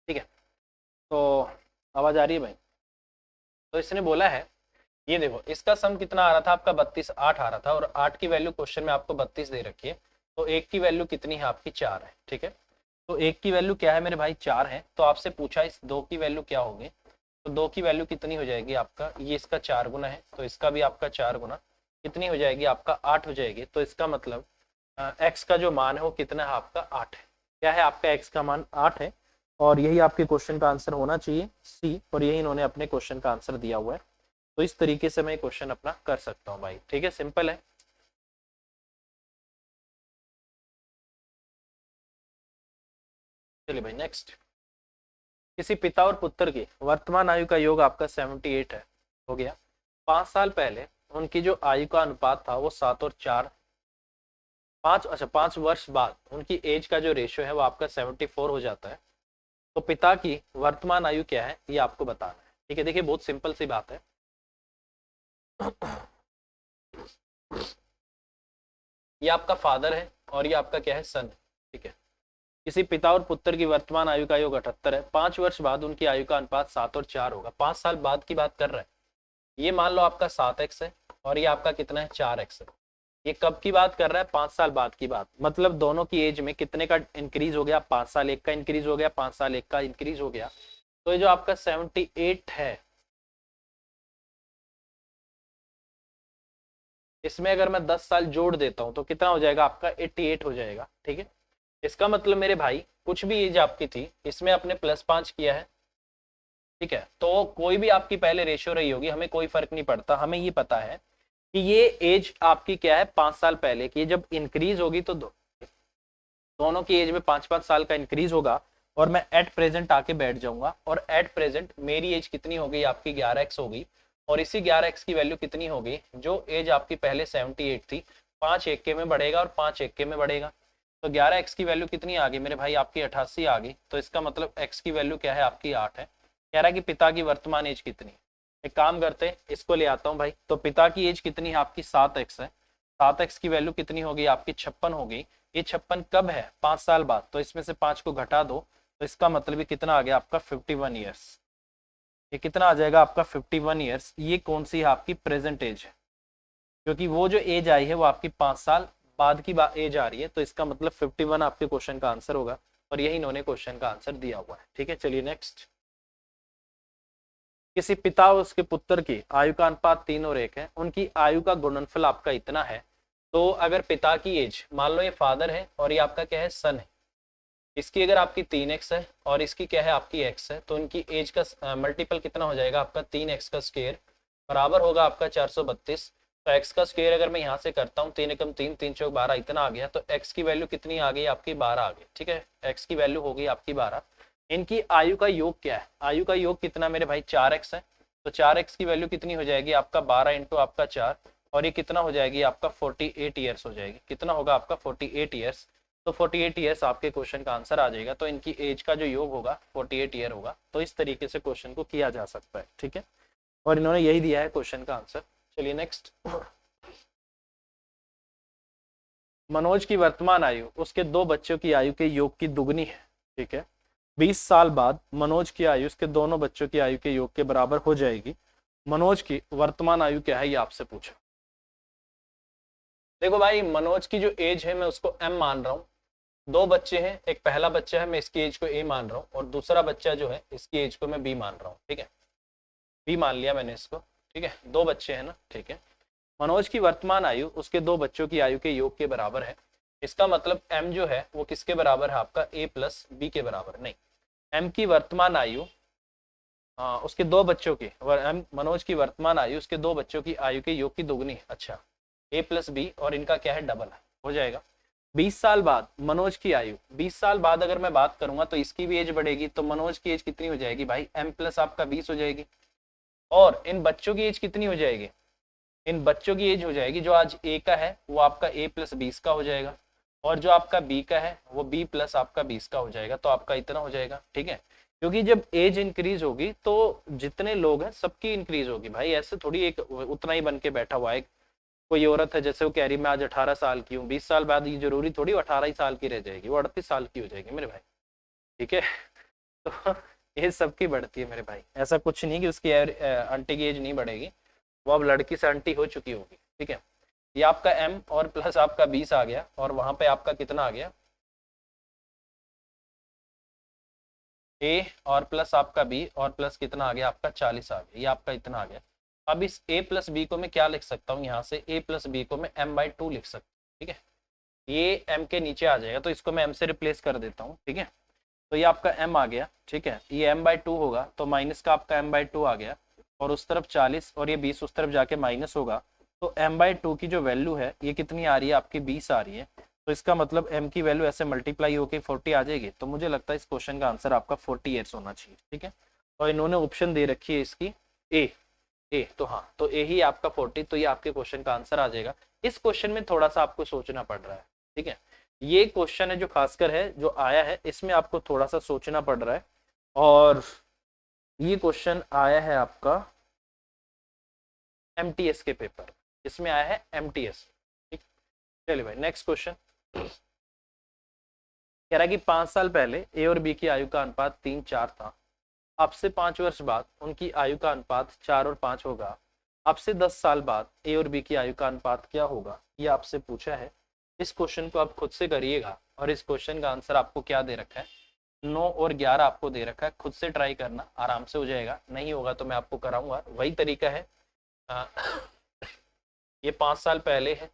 ठीक है। तो आवाज आ रही है भाई? तो इसने बोला है, ये देखो इसका सम कितना आ रहा था आपका, 32 8 आ रहा था, और 8 की वैल्यू क्वेश्चन में आपको 32 दे रखी है। तो एक की वैल्यू कितनी है आपकी, 4 है। ठीक है, तो एक की वैल्यू क्या है मेरे भाई, 4 है। तो आपसे पूछा इस दो की वैल्यू क्या होगी, तो दो की वैल्यू कितनी हो जाएगी आपका, ये इसका 4 गुना है तो इसका भी आपका 4 गुना, कितनी हो जाएगी आपका 8 हो जाएगी। तो इसका मतलब एक्स का जो मान है वो कितना है आपका 8 है। क्या है आपका एक्स का मान 8 है, और यही आपके क्वेश्चन का आंसर होना चाहिए सी, और यही इन्होंने अपने क्वेश्चन का आंसर दिया हुआ है। तो इस तरीके से मैं क्वेश्चन अपना कर सकता हूँ भाई। ठीक है, सिंपल है। चलिए भाई नेक्स्ट, किसी पिता और पुत्र की वर्तमान आयु का योग आपका 78 है, हो गया। 5 साल पहले उनकी जो आयु का अनुपात था वो 7 और 4, 5 अच्छा 5 वर्ष बाद उनकी एज का जो रेशियो है वो आपका 74 हो जाता है। तो पिता की वर्तमान आयु क्या है ये आपको बताना है। ठीक है, देखिए बहुत सिंपल सी बात है। ये आपका फादर है और ये आपका क्या है, सन है। ठीक है, किसी पिता और पुत्र की वर्तमान आयु का योग 78 है, 5 वर्ष बाद उनकी आयु का अनुपात 7 और 4 होगा। 5 साल बाद की बात कर रहे हैं। ये मान लो आपका 7x है और ये आपका कितना है, 4x है। ये कब की बात कर रहा है, 5 साल बाद की बात, मतलब दोनों की एज में कितने का इंक्रीज हो गया, 5 साल एक का इंक्रीज हो गया, 5 साल एक का इंक्रीज हो गया। तो ये जो आपका 78 है, इसमें अगर मैं 10 साल जोड़ देता हूं तो कितना हो जाएगा आपका, 88 हो जाएगा। ठीक है, इसका मतलब मेरे भाई कुछ भी एज आपकी थी इसमें आपने +5 किया है। ठीक है, तो कोई भी आपकी पहले रेशियो रही होगी, हमें कोई फर्क नहीं पड़ता, हमें ये पता है कि ये एज आपकी क्या है, 5 साल पहले की। जब इंक्रीज होगी तो दोनों की एज में 5-5 साल का इंक्रीज होगा, और मैं एट प्रेजेंट आके बैठ जाऊंगा, और एट प्रेजेंट मेरी एज कितनी हो गई आपकी, 11x हो गई। और इसी 11x की वैल्यू कितनी होगी, जो एज आपकी पहले 78 थी, 5 एक के में बढ़ेगा और 5 एक के में बढ़ेगा। तो 11x की वैल्यू कितनी आ गई मेरे भाई, आपकी 88 आ गई। तो इसका मतलब x की वैल्यू क्या है आपकी 8 है। कह रहा है कि पिता की वर्तमान एज कितनी है। एक काम करते हैं, इसको ले आता हूँ भाई। तो पिता की एज कितनी है आपकी, 7x है। 7x की वैल्यू कितनी होगी आपकी, 56 हो गई। ये 56 कब है, 5 साल बाद। तो इसमें से 5 को घटा दो, तो इसका मतलब ये कितना आ गया आपका, 51 ईयर्स। ये कितना आ जाएगा आपका, 51 ईयर्स। ये कौन सी है आपकी, प्रेजेंट एज है, क्योंकि वो जो एज आई है वो आपकी 5 साल बाद की एज आ रही है। तो इसका मतलब 51 आपके क्वेश्चन का आंसर होगा, और यही इन्होंने क्वेश्चन का आंसर दिया हुआ है। ठीक है, चलिए नेक्स्ट, किसी पिता और उसके पुत्र की आयु का अनुपात 3 और 1 है, उनकी आयु का गुणनफल आपका इतना है। तो अगर पिता की एज, मान लो ये फादर है और ये आपका क्या है, सन है, इसकी अगर आपकी 3x है और इसकी क्या है आपकी x है, तो इनकी एज का मल्टीपल कितना हो जाएगा आपका, 3x का स्क्वायर बराबर होगा आपका 432। तो x का स्क्वायर अगर मैं यहाँ से करता हूँ, 3 एकम 3, 3 चौक 12, इतना आ गया। तो x की वैल्यू कितनी आ गई आपकी, 12 आ गई। ठीक है, x की वैल्यू होगी आपकी 12। इनकी आयु का योग क्या है, आयु का योग कितना मेरे भाई, 4x है। तो 4x की वैल्यू कितनी हो जाएगी आपका, 12 इंटू आपका 4, और ये कितना हो जाएगी आपका, 48 ईयर्स हो जाएगी। कितना होगा आपका, 48 ईयर्स। तो 48 ईयर्स आपके क्वेश्चन का आंसर आ जाएगा। तो इनकी एज का जो योग होगा 48 ईयर होगा। तो इस तरीके से क्वेश्चन को किया जा सकता है। ठीक है, और इन्होंने यही दिया है क्वेश्चन का आंसर। चलिए नेक्स्ट, मनोज की वर्तमान आयु उसके 2 बच्चों की आयु के योग की दुगनी है। ठीक है, 20 साल बाद मनोज की आयु उसके दोनों बच्चों की आयु के योग के बराबर हो जाएगी। मनोज की वर्तमान आयु क्या है ये आपसे पूछा। देखो भाई, मनोज की जो एज है मैं उसको m मान रहा हूँ। 2 बच्चे हैं, एक पहला बच्चा है मैं इसकी एज को a मान रहा हूँ, और दूसरा बच्चा जो है इसकी एज को मैं b मान रहा हूँ। ठीक है, b मान लिया मैंने इसको। ठीक है, 2 बच्चे हैं ना। ठीक है, मनोज की वर्तमान आयु उसके 2 बच्चों की आयु के योग के बराबर है। इसका मतलब m जो है वो किसके बराबर है आपका a प्लस बी के बराबर नहीं, m की वर्तमान आयु उसके दो बच्चों की मनोज की वर्तमान आयु उसके दो बच्चों की आयु के योग की दोगुनी है। अच्छा, a प्लस बी और इनका क्या है डबल है, हो जाएगा। 20 साल बाद मनोज की आयु, 20 साल बाद अगर मैं बात करूंगा तो इसकी भी एज बढ़ेगी, तो मनोज की एज कितनी हो जाएगी भाई, m प्लस आपका 20 हो जाएगी। और इन बच्चों की एज कितनी हो जाएगी, इन बच्चों की एज हो जाएगी, जो आज a का है वो आपका a प्लस 20 का हो जाएगा, और जो आपका b का है वो b प्लस आपका 20 का हो जाएगा, तो आपका इतना हो जाएगा। ठीक है, क्योंकि जब एज इंक्रीज होगी तो जितने लोग हैं सबकी इंक्रीज होगी भाई, ऐसे थोड़ी एक उतना ही बन के बैठा हुआ है। कोई औरत है जैसे वो कह रही मैं आज 18 साल की हूँ, 20 साल बाद ये जरूरी थोड़ी 18 ही साल की रह जाएगी, वो 38 साल की हो जाएगी मेरे भाई। ठीक है तो एज सबकी बढ़ती है मेरे भाई, ऐसा कुछ नहीं कि उसकी आंटी की एज नहीं बढ़ेगी, वो अब लड़की से आंटी हो चुकी होगी। ठीक है, ये आपका m और प्लस आपका 20 आ गया, और वहां पे आपका कितना आ गया, a और प्लस आपका b और प्लस कितना आ गया आपका 40 आ गया, ये आपका इतना आ गया। अब इस a प्लस बी को मैं क्या लिख सकता हूँ, यहाँ से a प्लस बी को मैं m/2 लिख सकता हूँ। ठीक है, ये m के नीचे आ जाएगा तो इसको मैं m से रिप्लेस कर देता हूँ। ठीक है, तो ये आपका m आ गया। ठीक है, ये m/2 होगा तो माइनस का आपका m/2 आ गया, और उस तरफ 40 और ये 20 उस तरफ जाके माइनस होगा, तो m/2 की जो वैल्यू है ये कितनी आ रही है आपकी 20 आ रही है, तो इसका मतलब m की वैल्यू ऐसे मल्टीप्लाई होकर 40 आ जाएगी। तो मुझे लगता है इस क्वेश्चन का आंसर आपका 40 ईयर्स होना चाहिए। ठीक है, और इन्होंने ऑप्शन दे रखी है इसकी ए, तो हाँ, तो ए ही आपका 40, तो ये आपके क्वेश्चन का आंसर आ जाएगा। इस क्वेश्चन में थोड़ा सा आपको सोचना पड़ रहा है। ठीक है, ये क्वेश्चन है जो खासकर है जो आया है, इसमें आपको थोड़ा सा सोचना पड़ रहा है, और ये क्वेश्चन आया है आपका एमटीएस के पेपर, इसमें आया है एमटीएस। ठीक, चलिए भाई नेक्स्ट क्वेश्चन। कह रहा है कि 5 साल पहले ए और बी की आयु का अनुपात 3:4 था, अब से 5 वर्ष बाद उनकी आयु का अनुपात 4 और 5 होगा, अब से 10 साल बाद ए और बी की आयु का अनुपात क्या होगा, ये आपसे पूछा है। इस क्वेश्चन को आप खुद से करिएगा, और इस क्वेश्चन का आंसर आपको क्या दे रखा है, 9 और 11 आपको दे रखा है, खुद से ट्राई करना, आराम से हो जाएगा, नहीं होगा तो मैं आपको कराऊंगा, वही तरीका है। आ, ये 5 साल पहले है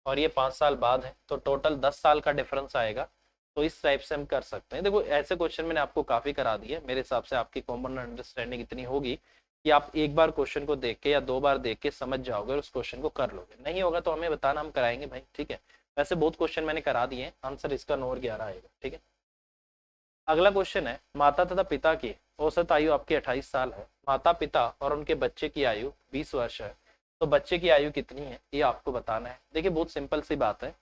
और ये 5 साल बाद है, तो टोटल 10 साल का डिफरेंस आएगा, तो इस टाइप से हम कर सकते हैं। देखो ऐसे क्वेश्चन मैंने आपको काफी करा दिए, मेरे हिसाब से आपकी कॉमन अंडरस्टैंडिंग इतनी होगी कि आप एक बार क्वेश्चन को देख के या 2 बार देख के समझ जाओगे और उस क्वेश्चन को कर लोगे, नहीं होगा तो हमें बताना, हम कराएंगे भाई। ठीक है, वैसे बहुत क्वेश्चन मैंने करा दिए, आंसर इसका 9 और 11 आएगा। ठीक है, अगला क्वेश्चन है, माता तथा पिता की औसत आयु आपकी 28 साल है, माता पिता और उनके बच्चे की आयु 20 वर्ष है, तो बच्चे की आयु कितनी है ये आपको बताना है। देखिए बहुत सिंपल सी बात है,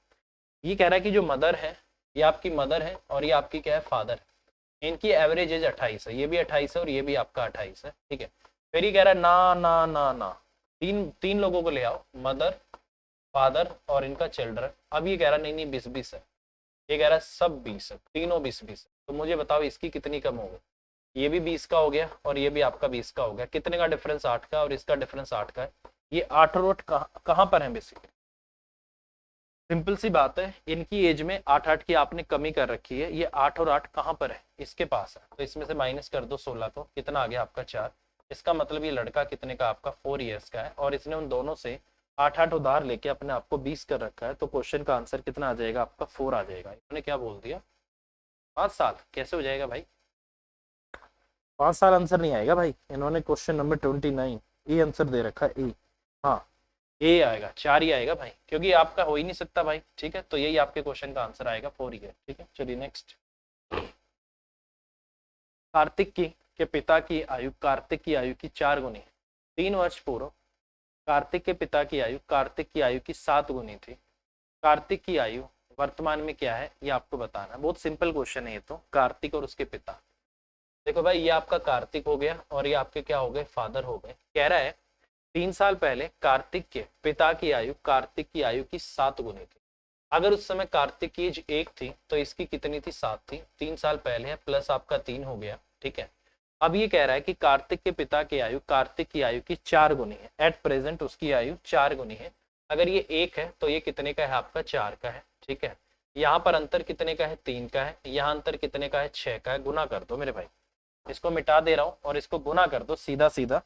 ये कह रहा है कि जो मदर है ये आपकी मदर है और ये आपकी क्या है फादर है, इनकी एवरेज एज 28 है, ये भी 28 है और ये भी आपका 28 है। ठीक है, फिर ये कह रहा है ना ना ना ना, तीन तीन लोगों को ले आओ, मदर फादर और इनका चिल्ड्रन। अब ये कह रहा है नहीं नहीं 20-20 है, ये कह रहा है सब 20 है, तीनों 20-20 है, तो मुझे बताओ इसकी कितनी कम हो गई, ये भी 20 का हो गया और ये भी आपका 20 का हो गया, कितने का डिफरेंस 8 का, और इसका डिफरेंस 8 का है। ये 8 और 8 कहाँ पर है बेसिकली, सिंपल सी बात है, इनकी एज में 8-8 की आपने कमी कर रखी है, ये 8 और 8 कहाँ पर है, इसके पास है, तो इसमें से माइनस कर दो 16 को, कितना आ गया आपका 4। इसका मतलब ये लड़का कितने का आपका 4 ईयर्स का है, और इसने उन दोनों से 8-8 उधार लेके अपने आप को 20 कर रखा है, तो क्वेश्चन का आंसर कितना आ जाएगा आपका 4 आ जाएगा। इन्होंने क्या बोल दिया 5 साल, कैसे हो जाएगा भाई, 5 साल आंसर नहीं आएगा भाई, इन्होंने क्वेश्चन नंबर 29 ए आंसर दे रखा है ए, हाँ ए आएगा, 4 ही आएगा भाई, क्योंकि आपका हो ही नहीं सकता भाई। ठीक है, तो यही आपके क्वेश्चन का आंसर आएगा 4 ही है। ठीक है, चलिए नेक्स्ट। कार्तिक के पिता की आयु कार्तिक की आयु की 4 गुनी है, 3 वर्ष पूर्व कार्तिक के पिता की आयु कार्तिक की आयु की 7 गुनी थी, कार्तिक की आयु वर्तमान में क्या है ये आपको बताना है। बहुत सिंपल क्वेश्चन है ये तो, कार्तिक और उसके पिता। देखो भाई ये आपका कार्तिक हो गया और ये आपके क्या हो गए फादर हो गए। कह रहा है 3 साल पहले कार्तिक के पिता की आयु कार्तिक की आयु की 7 गुनी थी, अगर उस समय कार्तिक की एज 1 थी तो इसकी कितनी थी 7 थी, 3 साल पहले है प्लस आपका 3 हो गया। ठीक है, अब ये कह रहा है कि कार्तिक के पिता की आयु कार्तिक की आयु की 4 गुनी है, एट प्रेजेंट उसकी आयु 4 गुनी है, अगर ये 1 है तो ये कितने का है आपका 4 का है। ठीक है, यहाँ पर अंतर कितने का है 3 का है, यहाँ अंतर कितने का है 6 का है, गुना कर दो मेरे भाई, इसको मिटा दे रहा हूँ और इसको गुना कर दो सीधा सीधा,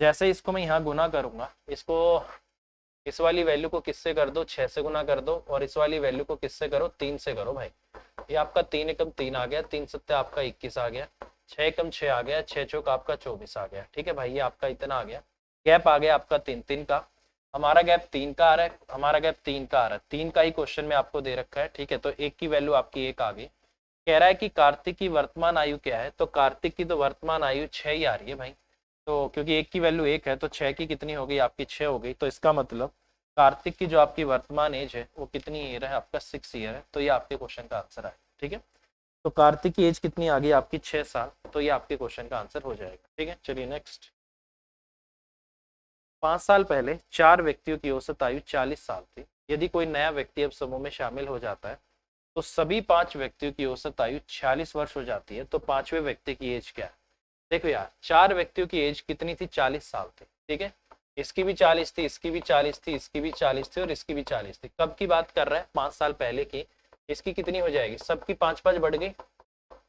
जैसे इसको मैं यहाँ गुना करूंगा, इसको इस वाली वैल्यू को किससे कर दो, 6 से गुना कर दो, और इस वाली वैल्यू को किससे करो, 3 से करो भाई। ये आपका 3 एकम 3 आ गया, 3 सत्ते आपका 21 आ गया, 6 एकम 6 आ गया, 6 चौक आपका 24 आ गया। ठीक है भाई, ये आपका इतना आ गया। गैप आ गया आपका 3 का, हमारा गैप 3 का आ रहा है, हमारा गैप 3 का आ रहा है, 3 का ही क्वेश्चन में आपको दे रखा है। ठीक है, तो एक की वैल्यू आपकी 1 आ गई। कह रहा है कि कार्तिक की वर्तमान आयु क्या है, तो कार्तिक की तो वर्तमान आयु 6 ही आ रही है भाई। तो क्योंकि एक की वैल्यू 1 है तो 6 की कितनी हो गई आपकी, 6 हो गई। तो इसका मतलब कार्तिक की जो आपकी वर्तमान एज है वो कितनी ईयर है आपका, 6 ईयर है। तो ये आपके क्वेश्चन का आंसर है। ठीक है, तो कार्तिक की एज कितनी आ गई आपकी, 6 साल। तो ये आपके क्वेश्चन का आंसर हो जाएगा। ठीक है, चलिए नेक्स्ट। 5 साल पहले 4 व्यक्तियों की औसत आयु 40 साल थी। यदि कोई नया व्यक्ति अब समूह में शामिल हो जाता है तो सभी 5 व्यक्तियों की औसत आयु 46 वर्ष हो जाती है। तो 5वें व्यक्ति की एज क्या है। देखो यार, 4 व्यक्तियों की एज कितनी थी, 40 साल थी। ठीक है, इसकी भी 40 थी, इसकी भी 40 थी, इसकी भी 40 थी और इसकी भी 40 थी। कब की बात कर रहा है, 5 साल पहले की। इसकी कितनी हो जाएगी, सबकी 5-5 बढ़ गई।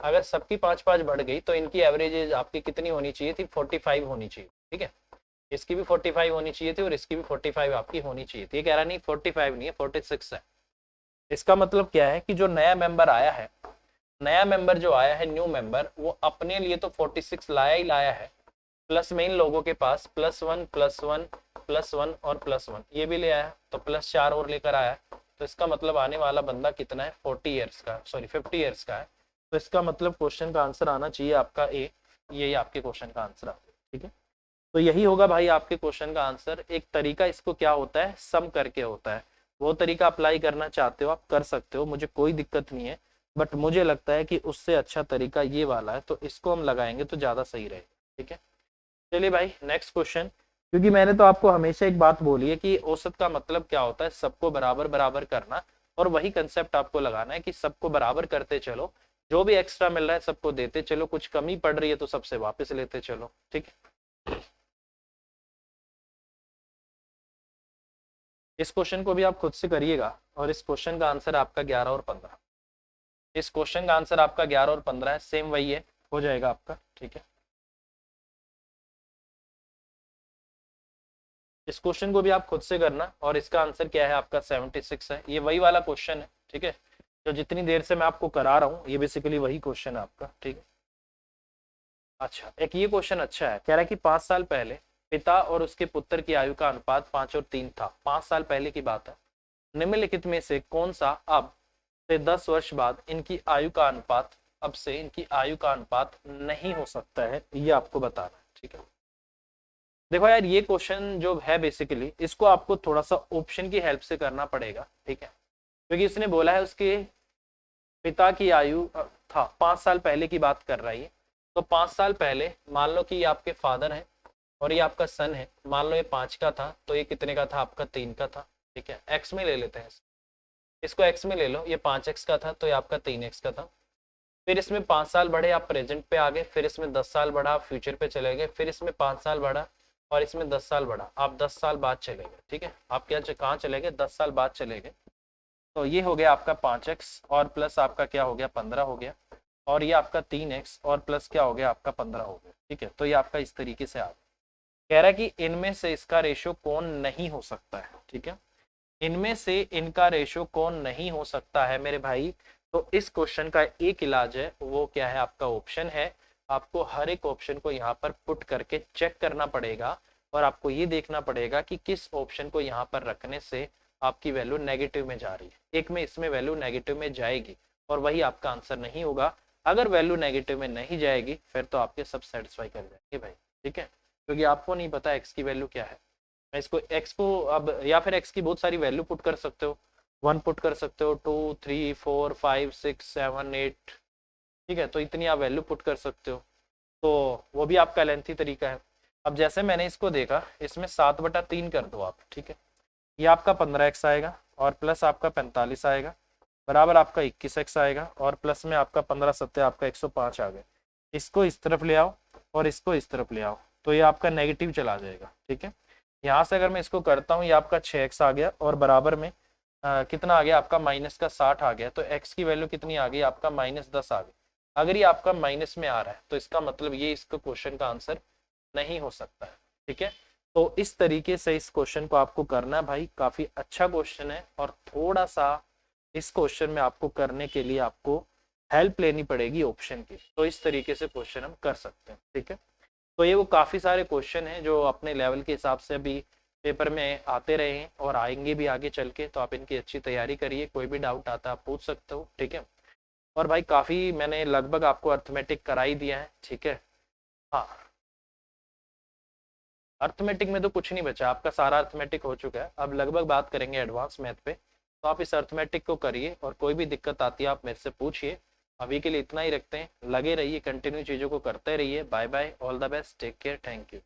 अगर सबकी 5-5 बढ़ गई तो इनकी एवरेज एज आपकी कितनी होनी चाहिए थी, 45 होनी चाहिए। ठीक है, इसकी भी 45 होनी चाहिए थी और इसकी भी 45 आपकी होनी चाहिए थी। ये कह रहा नहीं 45 नहीं है, 46 है। इसका मतलब क्या है कि जो नया मेंबर आया है, नया मेंबर जो आया है, न्यू मेंबर, वो अपने लिए तो 46 लाया ही लाया है, प्लस में इन लोगों के पास +1 +1 +1 और +1 ये भी ले आया, तो +4 और लेकर आया। तो इसका मतलब आने वाला बंदा कितना है, 40 ईयर्स का, सॉरी 50 ईयर्स का है। तो इसका मतलब क्वेश्चन का आंसर आना चाहिए आपका ए, यही आपके क्वेश्चन का आंसर आ। ठीक है, तो यही होगा भाई आपके क्वेश्चन का आंसर। एक तरीका इसको क्या होता है, सम करके होता है। वो तरीका अप्लाई करना चाहते हो आप कर सकते हो, मुझे कोई दिक्कत नहीं है। बट मुझे लगता है कि उससे अच्छा तरीका ये वाला है, तो इसको हम लगाएंगे तो ज्यादा सही रहेगा। ठीक है, चलिए भाई नेक्स्ट क्वेश्चन। क्योंकि मैंने तो आपको हमेशा एक बात बोली है कि औसत का मतलब क्या होता है, सबको बराबर बराबर करना। और वही कंसेप्ट आपको लगाना है कि सबको बराबर करते चलो, जो भी एक्स्ट्रा मिल रहा है सबको देते चलो, कुछ कमी पड़ रही है तो सबसे वापस लेते चलो। ठीक है, इस क्वेश्चन को भी आप खुद से करिएगा। और इस क्वेश्चन का आंसर आपका 11 और 15, इस क्वेश्चन का आंसर आपका 11 और 15 है, सेम वही है, हो जाएगा आपका। ठीक है, इस क्वेश्चन को भी आप खुद से करना। और इसका आंसर क्या है आपका, 76 है। ये वही वाला क्वेश्चन है। ठीक है, जो जितनी देर से मैं आपको करा रहा हूँ ये बेसिकली वही क्वेश्चन है आपका। ठीक है, अच्छा एक ये क्वेश्चन अच्छा है, कह रहा है कि 5 साल पहले पिता और उसके पुत्र की आयु का अनुपात 5 और 3 था। 5 साल पहले की बात है। निम्नलिखित में से कौन सा अब से 10 वर्ष बाद इनकी आयु का अनुपात, अब से इनकी आयु का अनुपात नहीं हो सकता है, ये आपको बताना है। ठीक है, देखो यार, ये क्वेश्चन जो है बेसिकली इसको आपको थोड़ा सा ऑप्शन की हेल्प से करना पड़ेगा। ठीक है, क्योंकि इसने बोला है उसके पिता की आयु था, 5 साल पहले की बात कर रहा है ये। तो 5 साल पहले मान लो कि ये आपके फादर है और ये आपका सन है। मान लो ये 5 का था तो ये कितने का था आपका, 3 का था। ठीक है, एक्स में ले लेते हैं, इसको एक्स में ले लो। ये 5x का था तो ये आपका 3x का था। फिर इसमें 5 साल बढ़े, आप प्रेजेंट पे आ गए। फिर इसमें 10 साल बढ़ा, आप फ्यूचर पे चले गए। फिर इसमें 5 साल बढ़ा और इसमें 10 साल बढ़ा, आप 10 साल बाद चले गए। ठीक है, आप क्या कहाँ चले गए, 10 साल बाद चले गए। तो ये हो गया आपका 5x और प्लस आपका क्या हो गया, 15 हो गया। और ये आपका 3x और प्लस क्या हो गया आपका 15 हो गया। ठीक है, तो ये आपका इस तरीके से आ गया। कह रहा है कि इनमें से इसका रेशो कौन नहीं हो सकता है। ठीक है, इनमें से इनका रेशो कौन नहीं हो सकता है मेरे भाई। तो इस क्वेश्चन का एक इलाज है, वो क्या है आपका ऑप्शन है। आपको हर एक ऑप्शन को यहाँ पर पुट करके चेक करना पड़ेगा और आपको ये देखना पड़ेगा कि किस ऑप्शन को यहाँ पर रखने से आपकी वैल्यू नेगेटिव में जा रही है। एक में इसमें वैल्यू नेगेटिव में जाएगी और वही आपका आंसर नहीं होगा। अगर वैल्यू नेगेटिव में नहीं जाएगी फिर तो आपके सब सेटिस्फाई कर जाएंगे भाई। ठीक है, क्योंकि आपको नहीं पता एक्स की वैल्यू क्या है। इसको एक्स को अब, या फिर एक्स की बहुत सारी वैल्यू पुट कर सकते हो, 1 पुट कर सकते हो, 2 3 4 5 6 7 8। ठीक है, तो इतनी आप वैल्यू पुट कर सकते हो, तो वो भी आपका लेंथी तरीका है। अब जैसे मैंने इसको देखा, इसमें 7/3 कर दो आप। ठीक है, ये आपका 15x आएगा और प्लस आपका 45 आएगा, बराबर आपका 21x आएगा और प्लस में आपका 15 सत्ते आपका 105 आ गया। इसको इस तरफ ले आओ और इसको इस तरफ ले आओ, तो ये आपका नेगेटिव चला जाएगा। ठीक है, यहाँ से अगर मैं इसको करता हूँ, ये आपका 6x आ गया और बराबर में कितना आ गया आपका माइनस का 60 आ गया। तो x की वैल्यू कितनी आ गई आपका -10 आ गई। अगर ये आपका माइनस में आ रहा है तो इसका मतलब ये इसका क्वेश्चन का आंसर नहीं हो सकता है। ठीक है, तो इस तरीके से इस क्वेश्चन को आपको करना है भाई, काफी अच्छा क्वेश्चन है और थोड़ा सा इस क्वेश्चन में आपको करने के लिए आपको हेल्प लेनी पड़ेगी ऑप्शन की। तो इस तरीके से क्वेश्चन हम कर सकते हैं, ठीक है। तो ये वो काफी सारे क्वेश्चन हैं जो अपने लेवल के हिसाब से अभी पेपर में आते रहे हैं और आएंगे भी आगे चल के, तो आप इनकी अच्छी तैयारी करिए, कोई भी डाउट आता है आप पूछ सकते हो, ठीक है। और भाई काफी मैंने लगभग आपको अर्थमेटिक करा ही दिया है, ठीक है। हाँ, अर्थमेटिक में तो कुछ नहीं बचा, आपका सारा अर्थमेटिक हो चुका है, अब लगभग बात करेंगे एडवांस मैथ पे। तो आप इस अर्थमेटिक को करिए और कोई भी दिक्कत आती है आप मेरे से पूछिए। अभी के लिए इतना ही रखते हैं, लगे रहिए, कंटिन्यू चीज़ों को करते रहिए। Bye bye, all the best, take care, thank you.